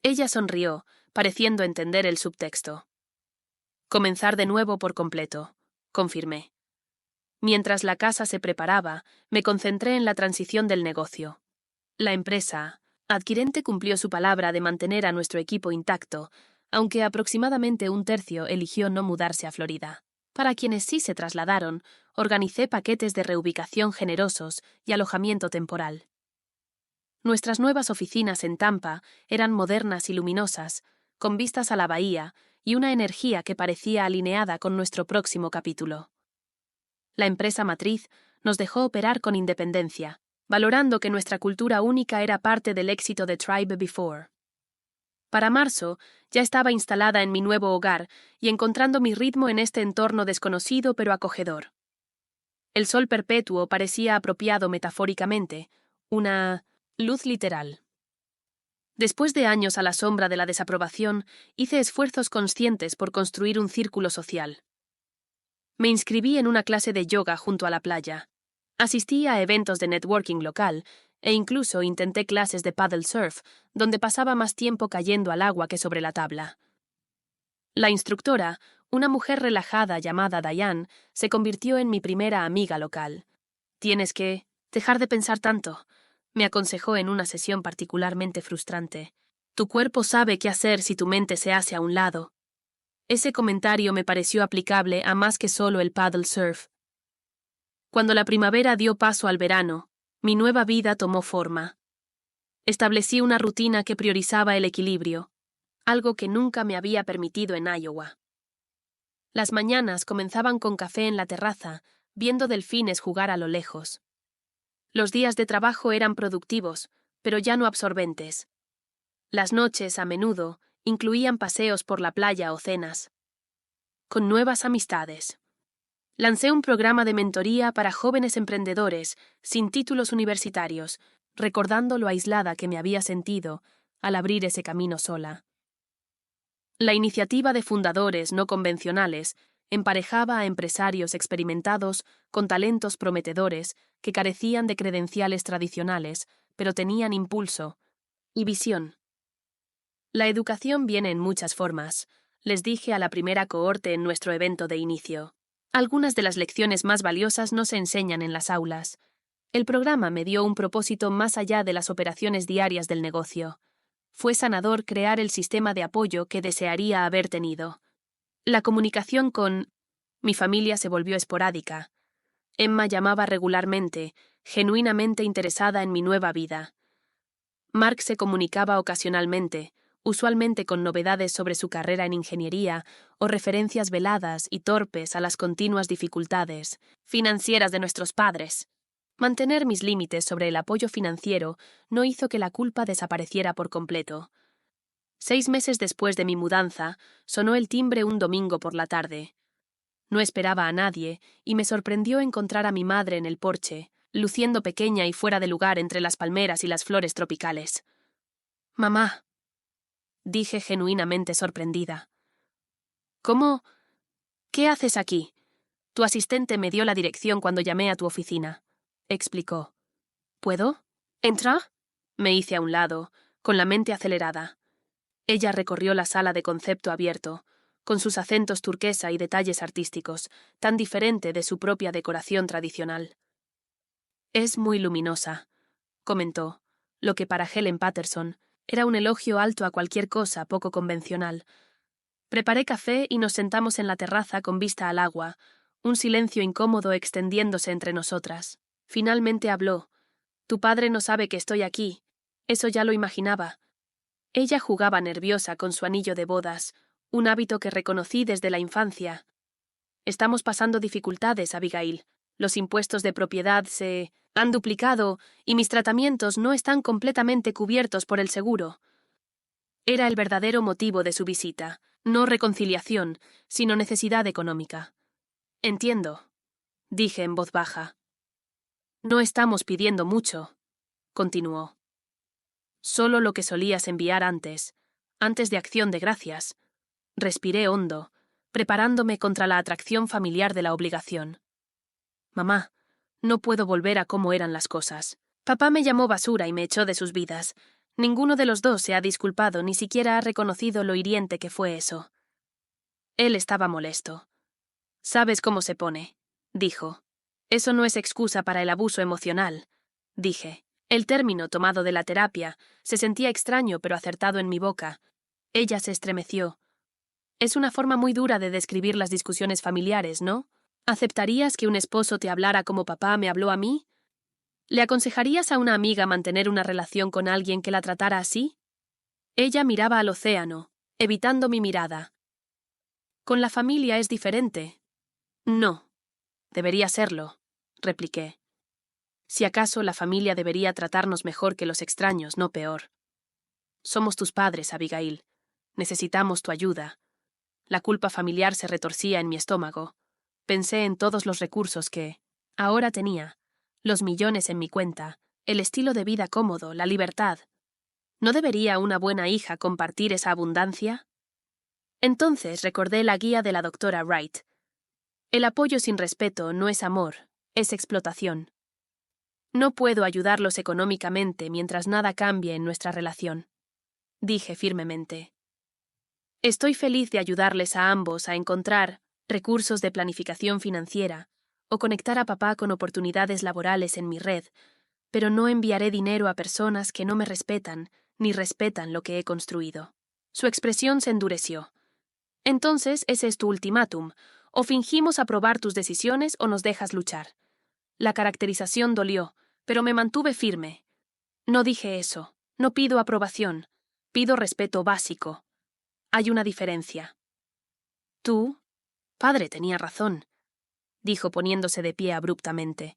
Ella sonrió, pareciendo entender el subtexto. Comenzar de nuevo por completo, confirmé. Mientras la casa se preparaba, me concentré en la transición del negocio. La empresa adquirente cumplió su palabra de mantener a nuestro equipo intacto, aunque aproximadamente 1/3 eligió no mudarse a Florida. Para quienes sí se trasladaron, organicé paquetes de reubicación generosos y alojamiento temporal. Nuestras nuevas oficinas en Tampa eran modernas y luminosas, con vistas a la bahía y una energía que parecía alineada con nuestro próximo capítulo. La empresa matriz nos dejó operar con independencia, valorando que nuestra cultura única era parte del éxito de Tribe Before. Para marzo, ya estaba instalada en mi nuevo hogar y encontrando mi ritmo en este entorno desconocido pero acogedor. El sol perpetuo parecía apropiado metafóricamente, una luz literal. Después de años a la sombra de la desaprobación, hice esfuerzos conscientes por construir un círculo social. Me inscribí en una clase de yoga junto a la playa. Asistí a eventos de networking local e incluso intenté clases de paddle surf, donde pasaba más tiempo cayendo al agua que sobre la tabla. La instructora, una mujer relajada llamada Diane, se convirtió en mi primera amiga local. «Tienes que dejar de pensar tanto», me aconsejó en una sesión particularmente frustrante. «Tu cuerpo sabe qué hacer si tu mente se hace a un lado». Ese comentario me pareció aplicable a más que solo el paddle surf. Cuando la primavera dio paso al verano, mi nueva vida tomó forma. Establecí una rutina que priorizaba el equilibrio, algo que nunca me había permitido en Iowa. Las mañanas comenzaban con café en la terraza, viendo delfines jugar a lo lejos. Los días de trabajo eran productivos, pero ya no absorbentes. Las noches, a menudo, incluían paseos por la playa o cenas. Con nuevas amistades. Lancé un programa de mentoría para jóvenes emprendedores sin títulos universitarios, recordando lo aislada que me había sentido al abrir ese camino sola. La iniciativa de fundadores no convencionales emparejaba a empresarios experimentados con talentos prometedores que carecían de credenciales tradicionales, pero tenían impulso y visión. La educación viene en muchas formas, les dije a la primera cohorte en nuestro evento de inicio. Algunas de las lecciones más valiosas no se enseñan en las aulas. El programa me dio un propósito más allá de las operaciones diarias del negocio. Fue sanador crear el sistema de apoyo que desearía haber tenido. La comunicación con mi familia se volvió esporádica. Emma llamaba regularmente, genuinamente interesada en mi nueva vida. Mark se comunicaba ocasionalmente, usualmente con novedades sobre su carrera en ingeniería o referencias veladas y torpes a las continuas dificultades financieras de nuestros padres. Mantener mis límites sobre el apoyo financiero no hizo que la culpa desapareciera por completo. 6 meses después de mi mudanza, sonó el timbre un domingo por la tarde. No esperaba a nadie y me sorprendió encontrar a mi madre en el porche, luciendo pequeña y fuera de lugar entre las palmeras y las flores tropicales. «Mamá», dije genuinamente sorprendida. «¿Cómo? ¿Qué haces aquí? Tu asistente me dio la dirección cuando llamé a tu oficina», explicó. «¿Puedo? ¿Entra?» Me hice a un lado, con la mente acelerada. Ella recorrió la sala de concepto abierto, con sus acentos turquesa y detalles artísticos, tan diferente de su propia decoración tradicional. «Es muy luminosa», comentó, lo que para Helen Patterson era un elogio alto a cualquier cosa poco convencional. Preparé café y nos sentamos en la terraza con vista al agua, un silencio incómodo extendiéndose entre nosotras. Finalmente habló. «Tu padre no sabe que estoy aquí. Eso ya lo imaginaba». Ella jugaba nerviosa con su anillo de bodas, un hábito que reconocí desde la infancia. «Estamos pasando dificultades, Abigail. Los impuestos de propiedad se han duplicado y mis tratamientos no están completamente cubiertos por el seguro». Era el verdadero motivo de su visita, no reconciliación, sino necesidad económica. «Entiendo», dije en voz baja. «No estamos pidiendo mucho», continuó. «Solo lo que solías enviar antes de Acción de Gracias». Respiré hondo, preparándome contra la atracción familiar de la obligación. «Mamá, no puedo volver a cómo eran las cosas. Papá me llamó basura y me echó de sus vidas. Ninguno de los dos se ha disculpado, ni siquiera ha reconocido lo hiriente que fue eso». Él estaba molesto. «¿Sabes cómo se pone?», dijo. «Eso no es excusa para el abuso emocional», dije. El término, tomado de la terapia, se sentía extraño pero acertado en mi boca. Ella se estremeció. «Es una forma muy dura de describir las discusiones familiares, ¿no? ¿Aceptarías que un esposo te hablara como papá me habló a mí? ¿Le aconsejarías a una amiga mantener una relación con alguien que la tratara así?» Ella miraba al océano, evitando mi mirada. «Con la familia es diferente». «No. Debería serlo», repliqué. «Si acaso la familia debería tratarnos mejor que los extraños, no peor. Somos tus padres, Abigail. Necesitamos tu ayuda». La culpa familiar se retorcía en mi estómago. Pensé en todos los recursos que ahora tenía, los millones en mi cuenta, el estilo de vida cómodo, la libertad. ¿No debería una buena hija compartir esa abundancia? Entonces recordé la guía de la doctora Wright. El apoyo sin respeto no es amor, es explotación. No puedo ayudarlos económicamente mientras nada cambie en nuestra relación, dije firmemente. Estoy feliz de ayudarles a ambos a encontrar recursos de planificación financiera o conectar a papá con oportunidades laborales en mi red, pero no enviaré dinero a personas que no me respetan ni respetan lo que he construido. Su expresión se endureció. «Entonces, ese es tu ultimátum. O fingimos aprobar tus decisiones o nos dejas luchar». La caracterización dolió, pero me mantuve firme. «No dije eso. No pido aprobación. Pido respeto básico. Hay una diferencia. Tú Padre tenía razón, dijo poniéndose de pie abruptamente.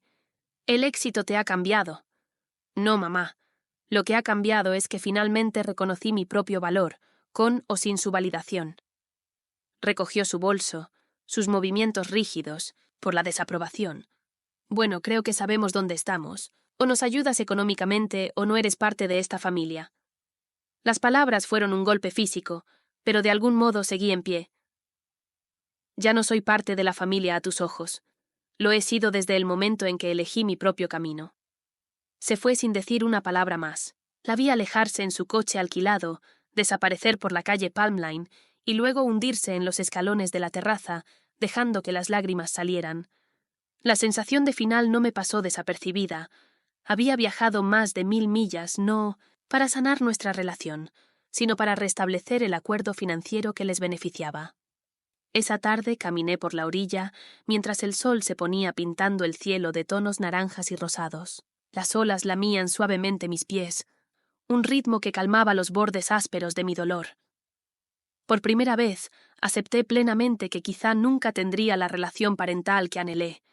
El éxito te ha cambiado. No, mamá. Lo que ha cambiado es que finalmente reconocí mi propio valor, con o sin su validación. Recogió su bolso, sus movimientos rígidos, por la desaprobación. Bueno, creo que sabemos dónde estamos. O nos ayudas económicamente o no eres parte de esta familia. Las palabras fueron un golpe físico, pero de algún modo seguí en pie. Ya no soy parte de la familia a tus ojos. Lo he sido desde el momento en que elegí mi propio camino. Se fue sin decir una palabra más. La vi alejarse en su coche alquilado, desaparecer por la calle Palmline y luego hundirse en los escalones de la terraza, dejando que las lágrimas salieran. La sensación de final no me pasó desapercibida. Había viajado más de 1000 millas, no para sanar nuestra relación, sino para restablecer el acuerdo financiero que les beneficiaba. Esa tarde caminé por la orilla, mientras el sol se ponía pintando el cielo de tonos naranjas y rosados. Las olas lamían suavemente mis pies, un ritmo que calmaba los bordes ásperos de mi dolor. Por primera vez, acepté plenamente que quizá nunca tendría la relación parental que anhelé,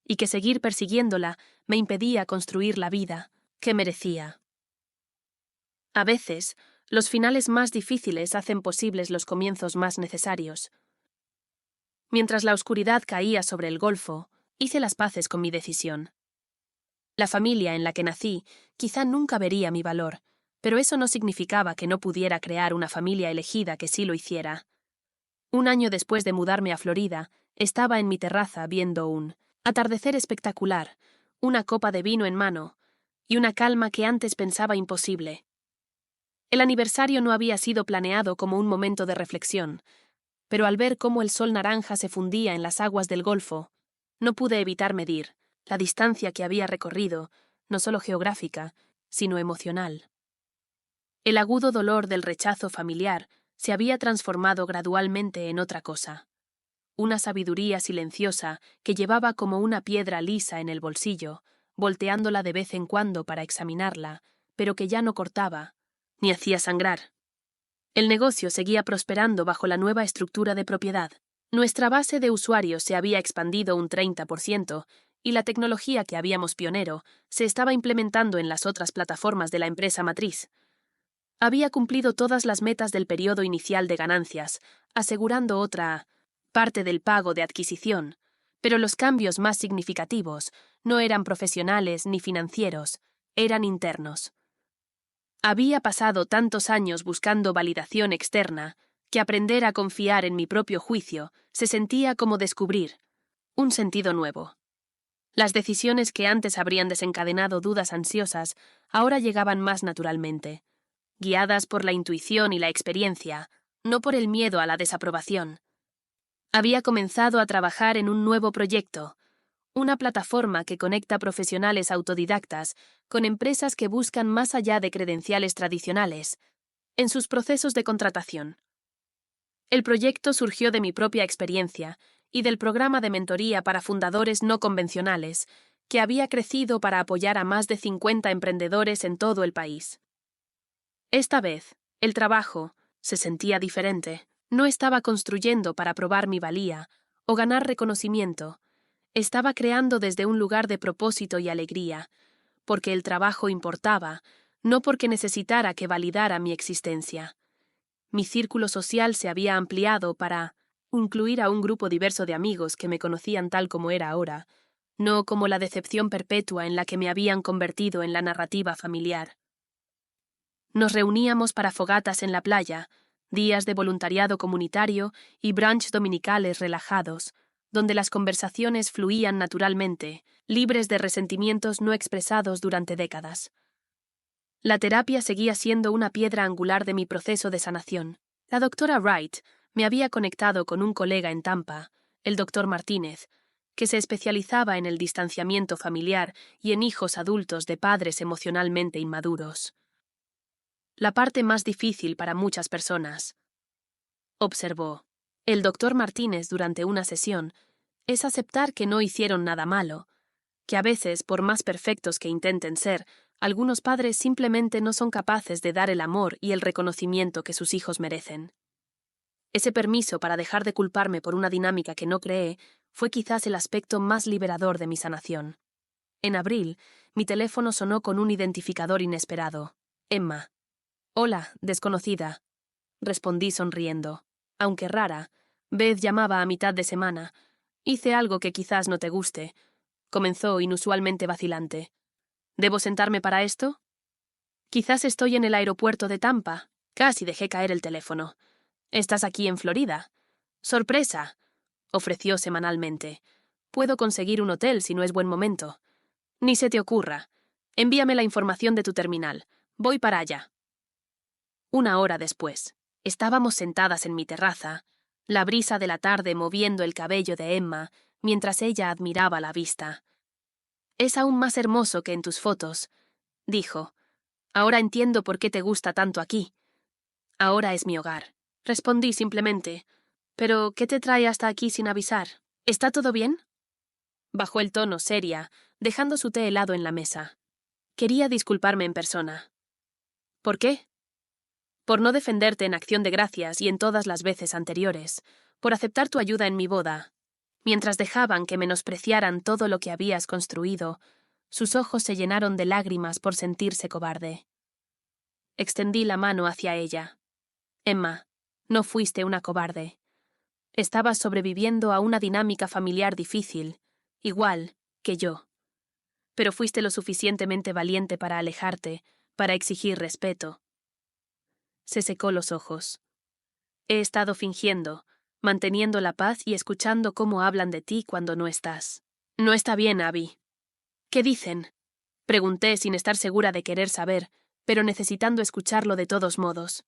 y que seguir persiguiéndola me impedía construir la vida que merecía. A veces, los finales más difíciles hacen posibles los comienzos más necesarios. Mientras la oscuridad caía sobre el golfo, hice las paces con mi decisión. La familia en la que nací quizá nunca vería mi valor, pero eso no significaba que no pudiera crear una familia elegida que sí lo hiciera. Un año después de mudarme a Florida, estaba en mi terraza viendo un atardecer espectacular, una copa de vino en mano, y una calma que antes pensaba imposible. El aniversario no había sido planeado como un momento de reflexión, pero al ver cómo el sol naranja se fundía en las aguas del Golfo, no pude evitar medir la distancia que había recorrido, no solo geográfica, sino emocional. El agudo dolor del rechazo familiar se había transformado gradualmente en otra cosa. Una sabiduría silenciosa que llevaba como una piedra lisa en el bolsillo, volteándola de vez en cuando para examinarla, pero que ya no cortaba, ni hacía sangrar. El negocio seguía prosperando bajo la nueva estructura de propiedad. Nuestra base de usuarios se había expandido un 30% y la tecnología que habíamos pionero se estaba implementando en las otras plataformas de la empresa matriz. Había cumplido todas las metas del periodo inicial de ganancias, asegurando otra parte del pago de adquisición, pero los cambios más significativos no eran profesionales ni financieros, eran internos. Había pasado tantos años buscando validación externa que aprender a confiar en mi propio juicio se sentía como descubrir un sentido nuevo. Las decisiones que antes habrían desencadenado dudas ansiosas ahora llegaban más naturalmente, guiadas por la intuición y la experiencia, no por el miedo a la desaprobación. Había comenzado a trabajar en un nuevo proyecto, una plataforma que conecta profesionales autodidactas con empresas que buscan más allá de credenciales tradicionales, en sus procesos de contratación. El proyecto surgió de mi propia experiencia y del programa de mentoría para fundadores no convencionales, que había crecido para apoyar a más de 50 emprendedores en todo el país. Esta vez, el trabajo se sentía diferente. No estaba construyendo para probar mi valía o ganar reconocimiento. Estaba creando desde un lugar de propósito y alegría, porque el trabajo importaba, no porque necesitara que validara mi existencia. Mi círculo social se había ampliado para incluir a un grupo diverso de amigos que me conocían tal como era ahora, no como la decepción perpetua en la que me habían convertido en la narrativa familiar. Nos reuníamos para fogatas en la playa, días de voluntariado comunitario y brunch dominicales relajados, donde las conversaciones fluían naturalmente, libres de resentimientos no expresados durante décadas. La terapia seguía siendo una piedra angular de mi proceso de sanación. La doctora Wright me había conectado con un colega en Tampa, el doctor Martínez, que se especializaba en el distanciamiento familiar y en hijos adultos de padres emocionalmente inmaduros. La parte más difícil para muchas personas, observó el doctor Martínez durante una sesión, es aceptar que no hicieron nada malo, que a veces, por más perfectos que intenten ser, algunos padres simplemente no son capaces de dar el amor y el reconocimiento que sus hijos merecen. Ese permiso para dejar de culparme por una dinámica que no creé fue quizás el aspecto más liberador de mi sanación. En abril, mi teléfono sonó con un identificador inesperado. Emma. Hola, desconocida. Respondí sonriendo. Aunque rara, Beth llamaba a mitad de semana. Hice algo que quizás no te guste. Comenzó inusualmente vacilante. ¿Debo sentarme para esto? Quizás estoy en el aeropuerto de Tampa. Casi dejé caer el teléfono. ¿Estás aquí en Florida? ¡Sorpresa!, ofreció semanalmente. Puedo conseguir un hotel si no es buen momento. Ni se te ocurra. Envíame la información de tu terminal. Voy para allá. Una hora después, estábamos sentadas en mi terraza, la brisa de la tarde moviendo el cabello de Emma mientras ella admiraba la vista. Es aún más hermoso que en tus fotos, dijo. Ahora entiendo por qué te gusta tanto aquí. Ahora es mi hogar. Respondí simplemente. ¿Pero qué te trae hasta aquí sin avisar? ¿Está todo bien? Bajó el tono seria, dejando su té helado en la mesa. Quería disculparme en persona. ¿Por qué? Por no defenderte en Acción de Gracias y en todas las veces anteriores, por aceptar tu ayuda en mi boda. Mientras dejaban que menospreciaran todo lo que habías construido, sus ojos se llenaron de lágrimas por sentirse cobarde. Extendí la mano hacia ella. Emma, no fuiste una cobarde. Estabas sobreviviendo a una dinámica familiar difícil, igual que yo. Pero fuiste lo suficientemente valiente para alejarte, para exigir respeto. Se secó los ojos. He estado fingiendo, manteniendo la paz y escuchando cómo hablan de ti cuando no estás. No está bien, Abby. ¿Qué dicen? Pregunté sin estar segura de querer saber, pero necesitando escucharlo de todos modos.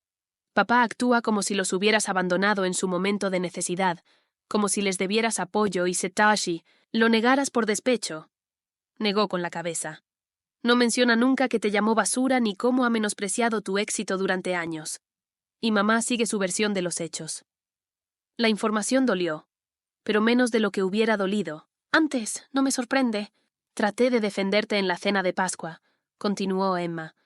Papá actúa como si los hubieras abandonado en su momento de necesidad, como si les debieras apoyo y Setashi lo negaras por despecho. Negó con la cabeza. No menciona nunca que te llamó basura ni cómo ha menospreciado tu éxito durante años. Y mamá sigue su versión de los hechos. La información dolió, pero menos de lo que hubiera dolido. Antes, no me sorprende. Traté de defenderte en la cena de Pascua, continuó Emma.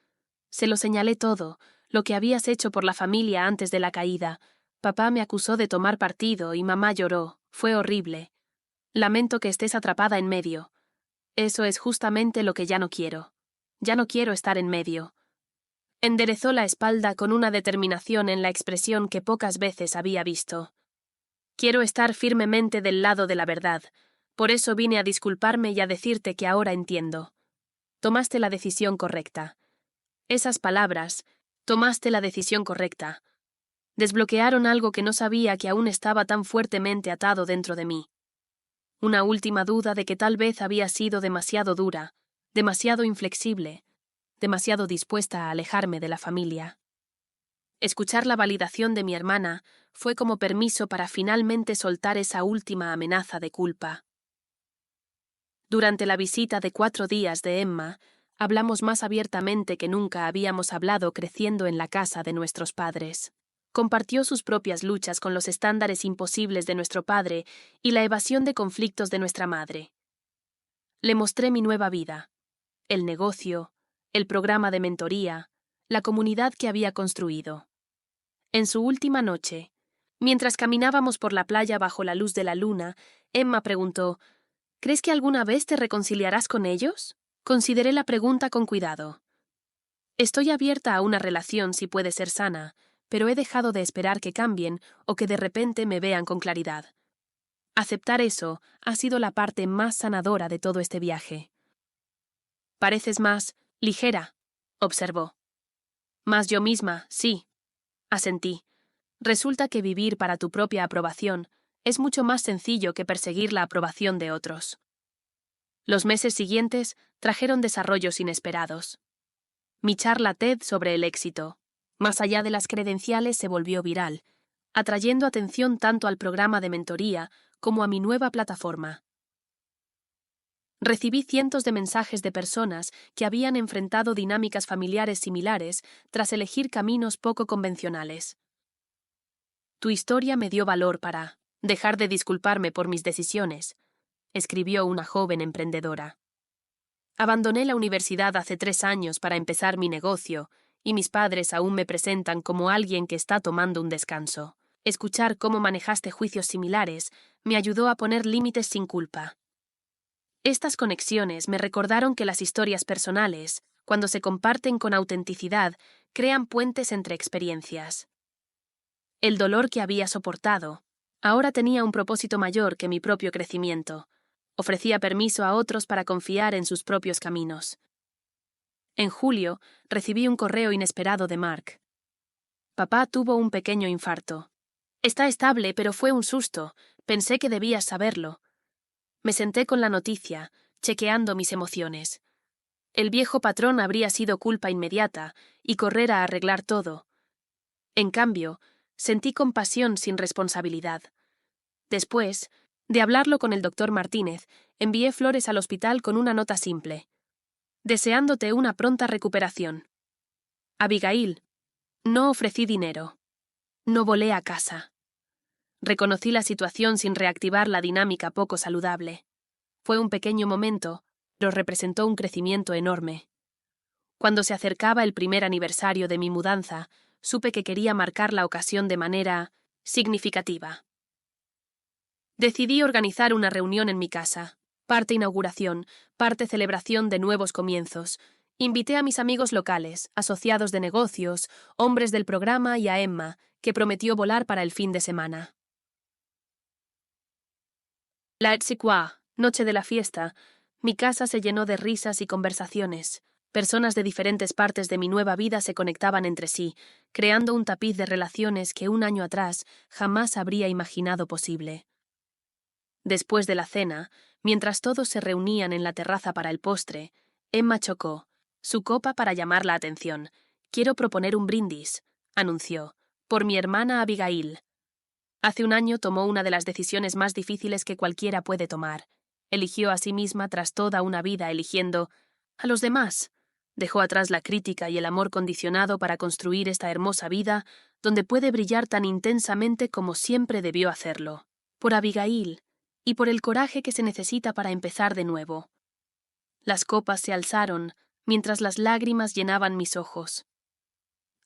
Se lo señalé todo, lo que habías hecho por la familia antes de la caída. Papá me acusó de tomar partido y mamá lloró. Fue horrible. Lamento que estés atrapada en medio. Eso es justamente lo que ya no quiero. Ya no quiero estar en medio. Enderezó la espalda con una determinación en la expresión que pocas veces había visto. Quiero estar firmemente del lado de la verdad. Por eso vine a disculparme y a decirte que ahora entiendo. Tomaste la decisión correcta. Esas palabras, tomaste la decisión correcta, desbloquearon algo que no sabía que aún estaba tan fuertemente atado dentro de mí. Una última duda de que tal vez había sido demasiado dura, demasiado inflexible, demasiado dispuesta a alejarme de la familia. Escuchar la validación de mi hermana fue como permiso para finalmente soltar esa última amenaza de culpa. Durante la visita de 4 días de Emma, hablamos más abiertamente que nunca habíamos hablado creciendo en la casa de nuestros padres. Compartió sus propias luchas con los estándares imposibles de nuestro padre y la evasión de conflictos de nuestra madre. Le mostré mi nueva vida, el negocio, el programa de mentoría, la comunidad que había construido. En su última noche, mientras caminábamos por la playa bajo la luz de la luna, Emma preguntó: ¿Crees que alguna vez te reconciliarás con ellos? Consideré la pregunta con cuidado. Estoy abierta a una relación si puede ser sana, pero he dejado de esperar que cambien o que de repente me vean con claridad. Aceptar eso ha sido la parte más sanadora de todo este viaje. Pareces más ligera, observó. Más yo misma, sí, asentí. Resulta que vivir para tu propia aprobación es mucho más sencillo que perseguir la aprobación de otros. Los meses siguientes trajeron desarrollos inesperados. Mi charla TED sobre el éxito, más allá de las credenciales, se volvió viral, atrayendo atención tanto al programa de mentoría como a mi nueva plataforma. Recibí cientos de mensajes de personas que habían enfrentado dinámicas familiares similares tras elegir caminos poco convencionales. Tu historia me dio valor para dejar de disculparme por mis decisiones, escribió una joven emprendedora. Abandoné la universidad hace 3 años para empezar mi negocio, y mis padres aún me presentan como alguien que está tomando un descanso. Escuchar cómo manejaste juicios similares me ayudó a poner límites sin culpa. Estas conexiones me recordaron que las historias personales, cuando se comparten con autenticidad, crean puentes entre experiencias. El dolor que había soportado ahora tenía un propósito mayor que mi propio crecimiento. Ofrecía permiso a otros para confiar en sus propios caminos. En julio, recibí un correo inesperado de Mark. Papá tuvo un pequeño infarto. Está estable, pero fue un susto. Pensé que debías saberlo. Me senté con la noticia, chequeando mis emociones. El viejo patrón habría sido culpa inmediata y correr a arreglar todo. En cambio, sentí compasión sin responsabilidad. Después de hablarlo con el doctor Martínez, envié flores al hospital con una nota simple. Deseándote una pronta recuperación. Abigail, no ofrecí dinero. No volé a casa. Reconocí la situación sin reactivar la dinámica poco saludable. Fue un pequeño momento, pero representó un crecimiento enorme. Cuando se acercaba el primer aniversario de mi mudanza, supe que quería marcar la ocasión de manera significativa. Decidí organizar una reunión en mi casa, parte inauguración, parte celebración de nuevos comienzos. Invité a mis amigos locales, asociados de negocios, hombres del programa y a Emma, que prometió volar para el fin de semana. La Etsikwa, noche de la fiesta, mi casa se llenó de risas y conversaciones. Personas de diferentes partes de mi nueva vida se conectaban entre sí, creando un tapiz de relaciones que un año atrás jamás habría imaginado posible. Después de la cena, mientras todos se reunían en la terraza para el postre, Emma chocó su copa para llamar la atención. «Quiero proponer un brindis», anunció, «por mi hermana Abigail». Hace un año tomó una de las decisiones más difíciles que cualquiera puede tomar. Eligió a sí misma tras toda una vida eligiendo a los demás. Dejó atrás la crítica y el amor condicionado para construir esta hermosa vida donde puede brillar tan intensamente como siempre debió hacerlo. Por Abigail y por el coraje que se necesita para empezar de nuevo. Las copas se alzaron mientras las lágrimas llenaban mis ojos.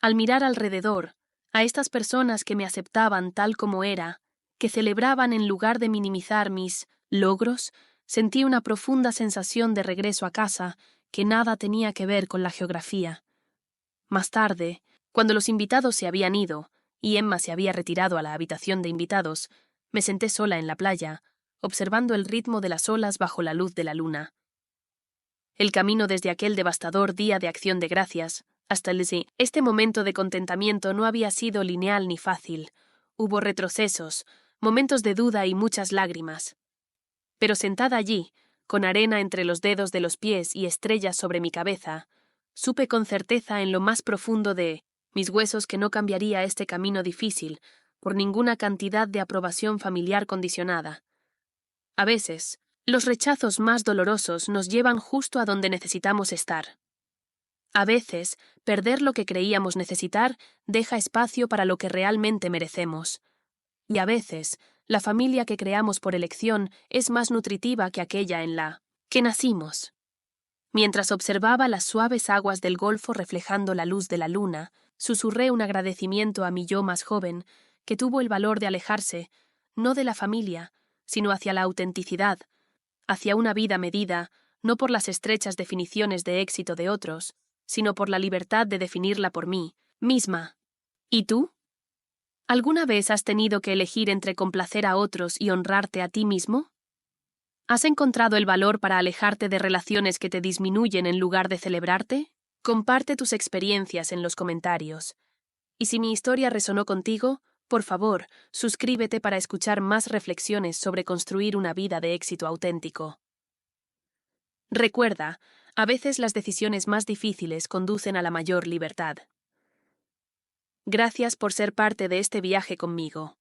Al mirar alrededor, a estas personas que me aceptaban tal como era, que celebraban en lugar de minimizar mis logros, sentí una profunda sensación de regreso a casa que nada tenía que ver con la geografía. Más tarde, cuando los invitados se habían ido y Emma se había retirado a la habitación de invitados, me senté sola en la playa, observando el ritmo de las olas bajo la luz de la luna. El camino desde aquel devastador día de Acción de Gracias hasta este momento de contentamiento no había sido lineal ni fácil. Hubo retrocesos, momentos de duda y muchas lágrimas. Pero sentada allí, con arena entre los dedos de los pies y estrellas sobre mi cabeza, supe con certeza en lo más profundo de mis huesos que no cambiaría este camino difícil por ninguna cantidad de aprobación familiar condicionada. A veces, los rechazos más dolorosos nos llevan justo a donde necesitamos estar. A veces, perder lo que creíamos necesitar deja espacio para lo que realmente merecemos. Y a veces, la familia que creamos por elección es más nutritiva que aquella en la que nacimos. Mientras observaba las suaves aguas del Golfo reflejando la luz de la luna, susurré un agradecimiento a mi yo más joven, que tuvo el valor de alejarse, no de la familia, sino hacia la autenticidad, hacia una vida medida, no por las estrechas definiciones de éxito de otros, sino por la libertad de definirla por mí misma. ¿Y tú? ¿Alguna vez has tenido que elegir entre complacer a otros y honrarte a ti mismo? ¿Has encontrado el valor para alejarte de relaciones que te disminuyen en lugar de celebrarte? Comparte tus experiencias en los comentarios. Y si mi historia resonó contigo, por favor, suscríbete para escuchar más reflexiones sobre construir una vida de éxito auténtico. Recuerda, a veces las decisiones más difíciles conducen a la mayor libertad. Gracias por ser parte de este viaje conmigo.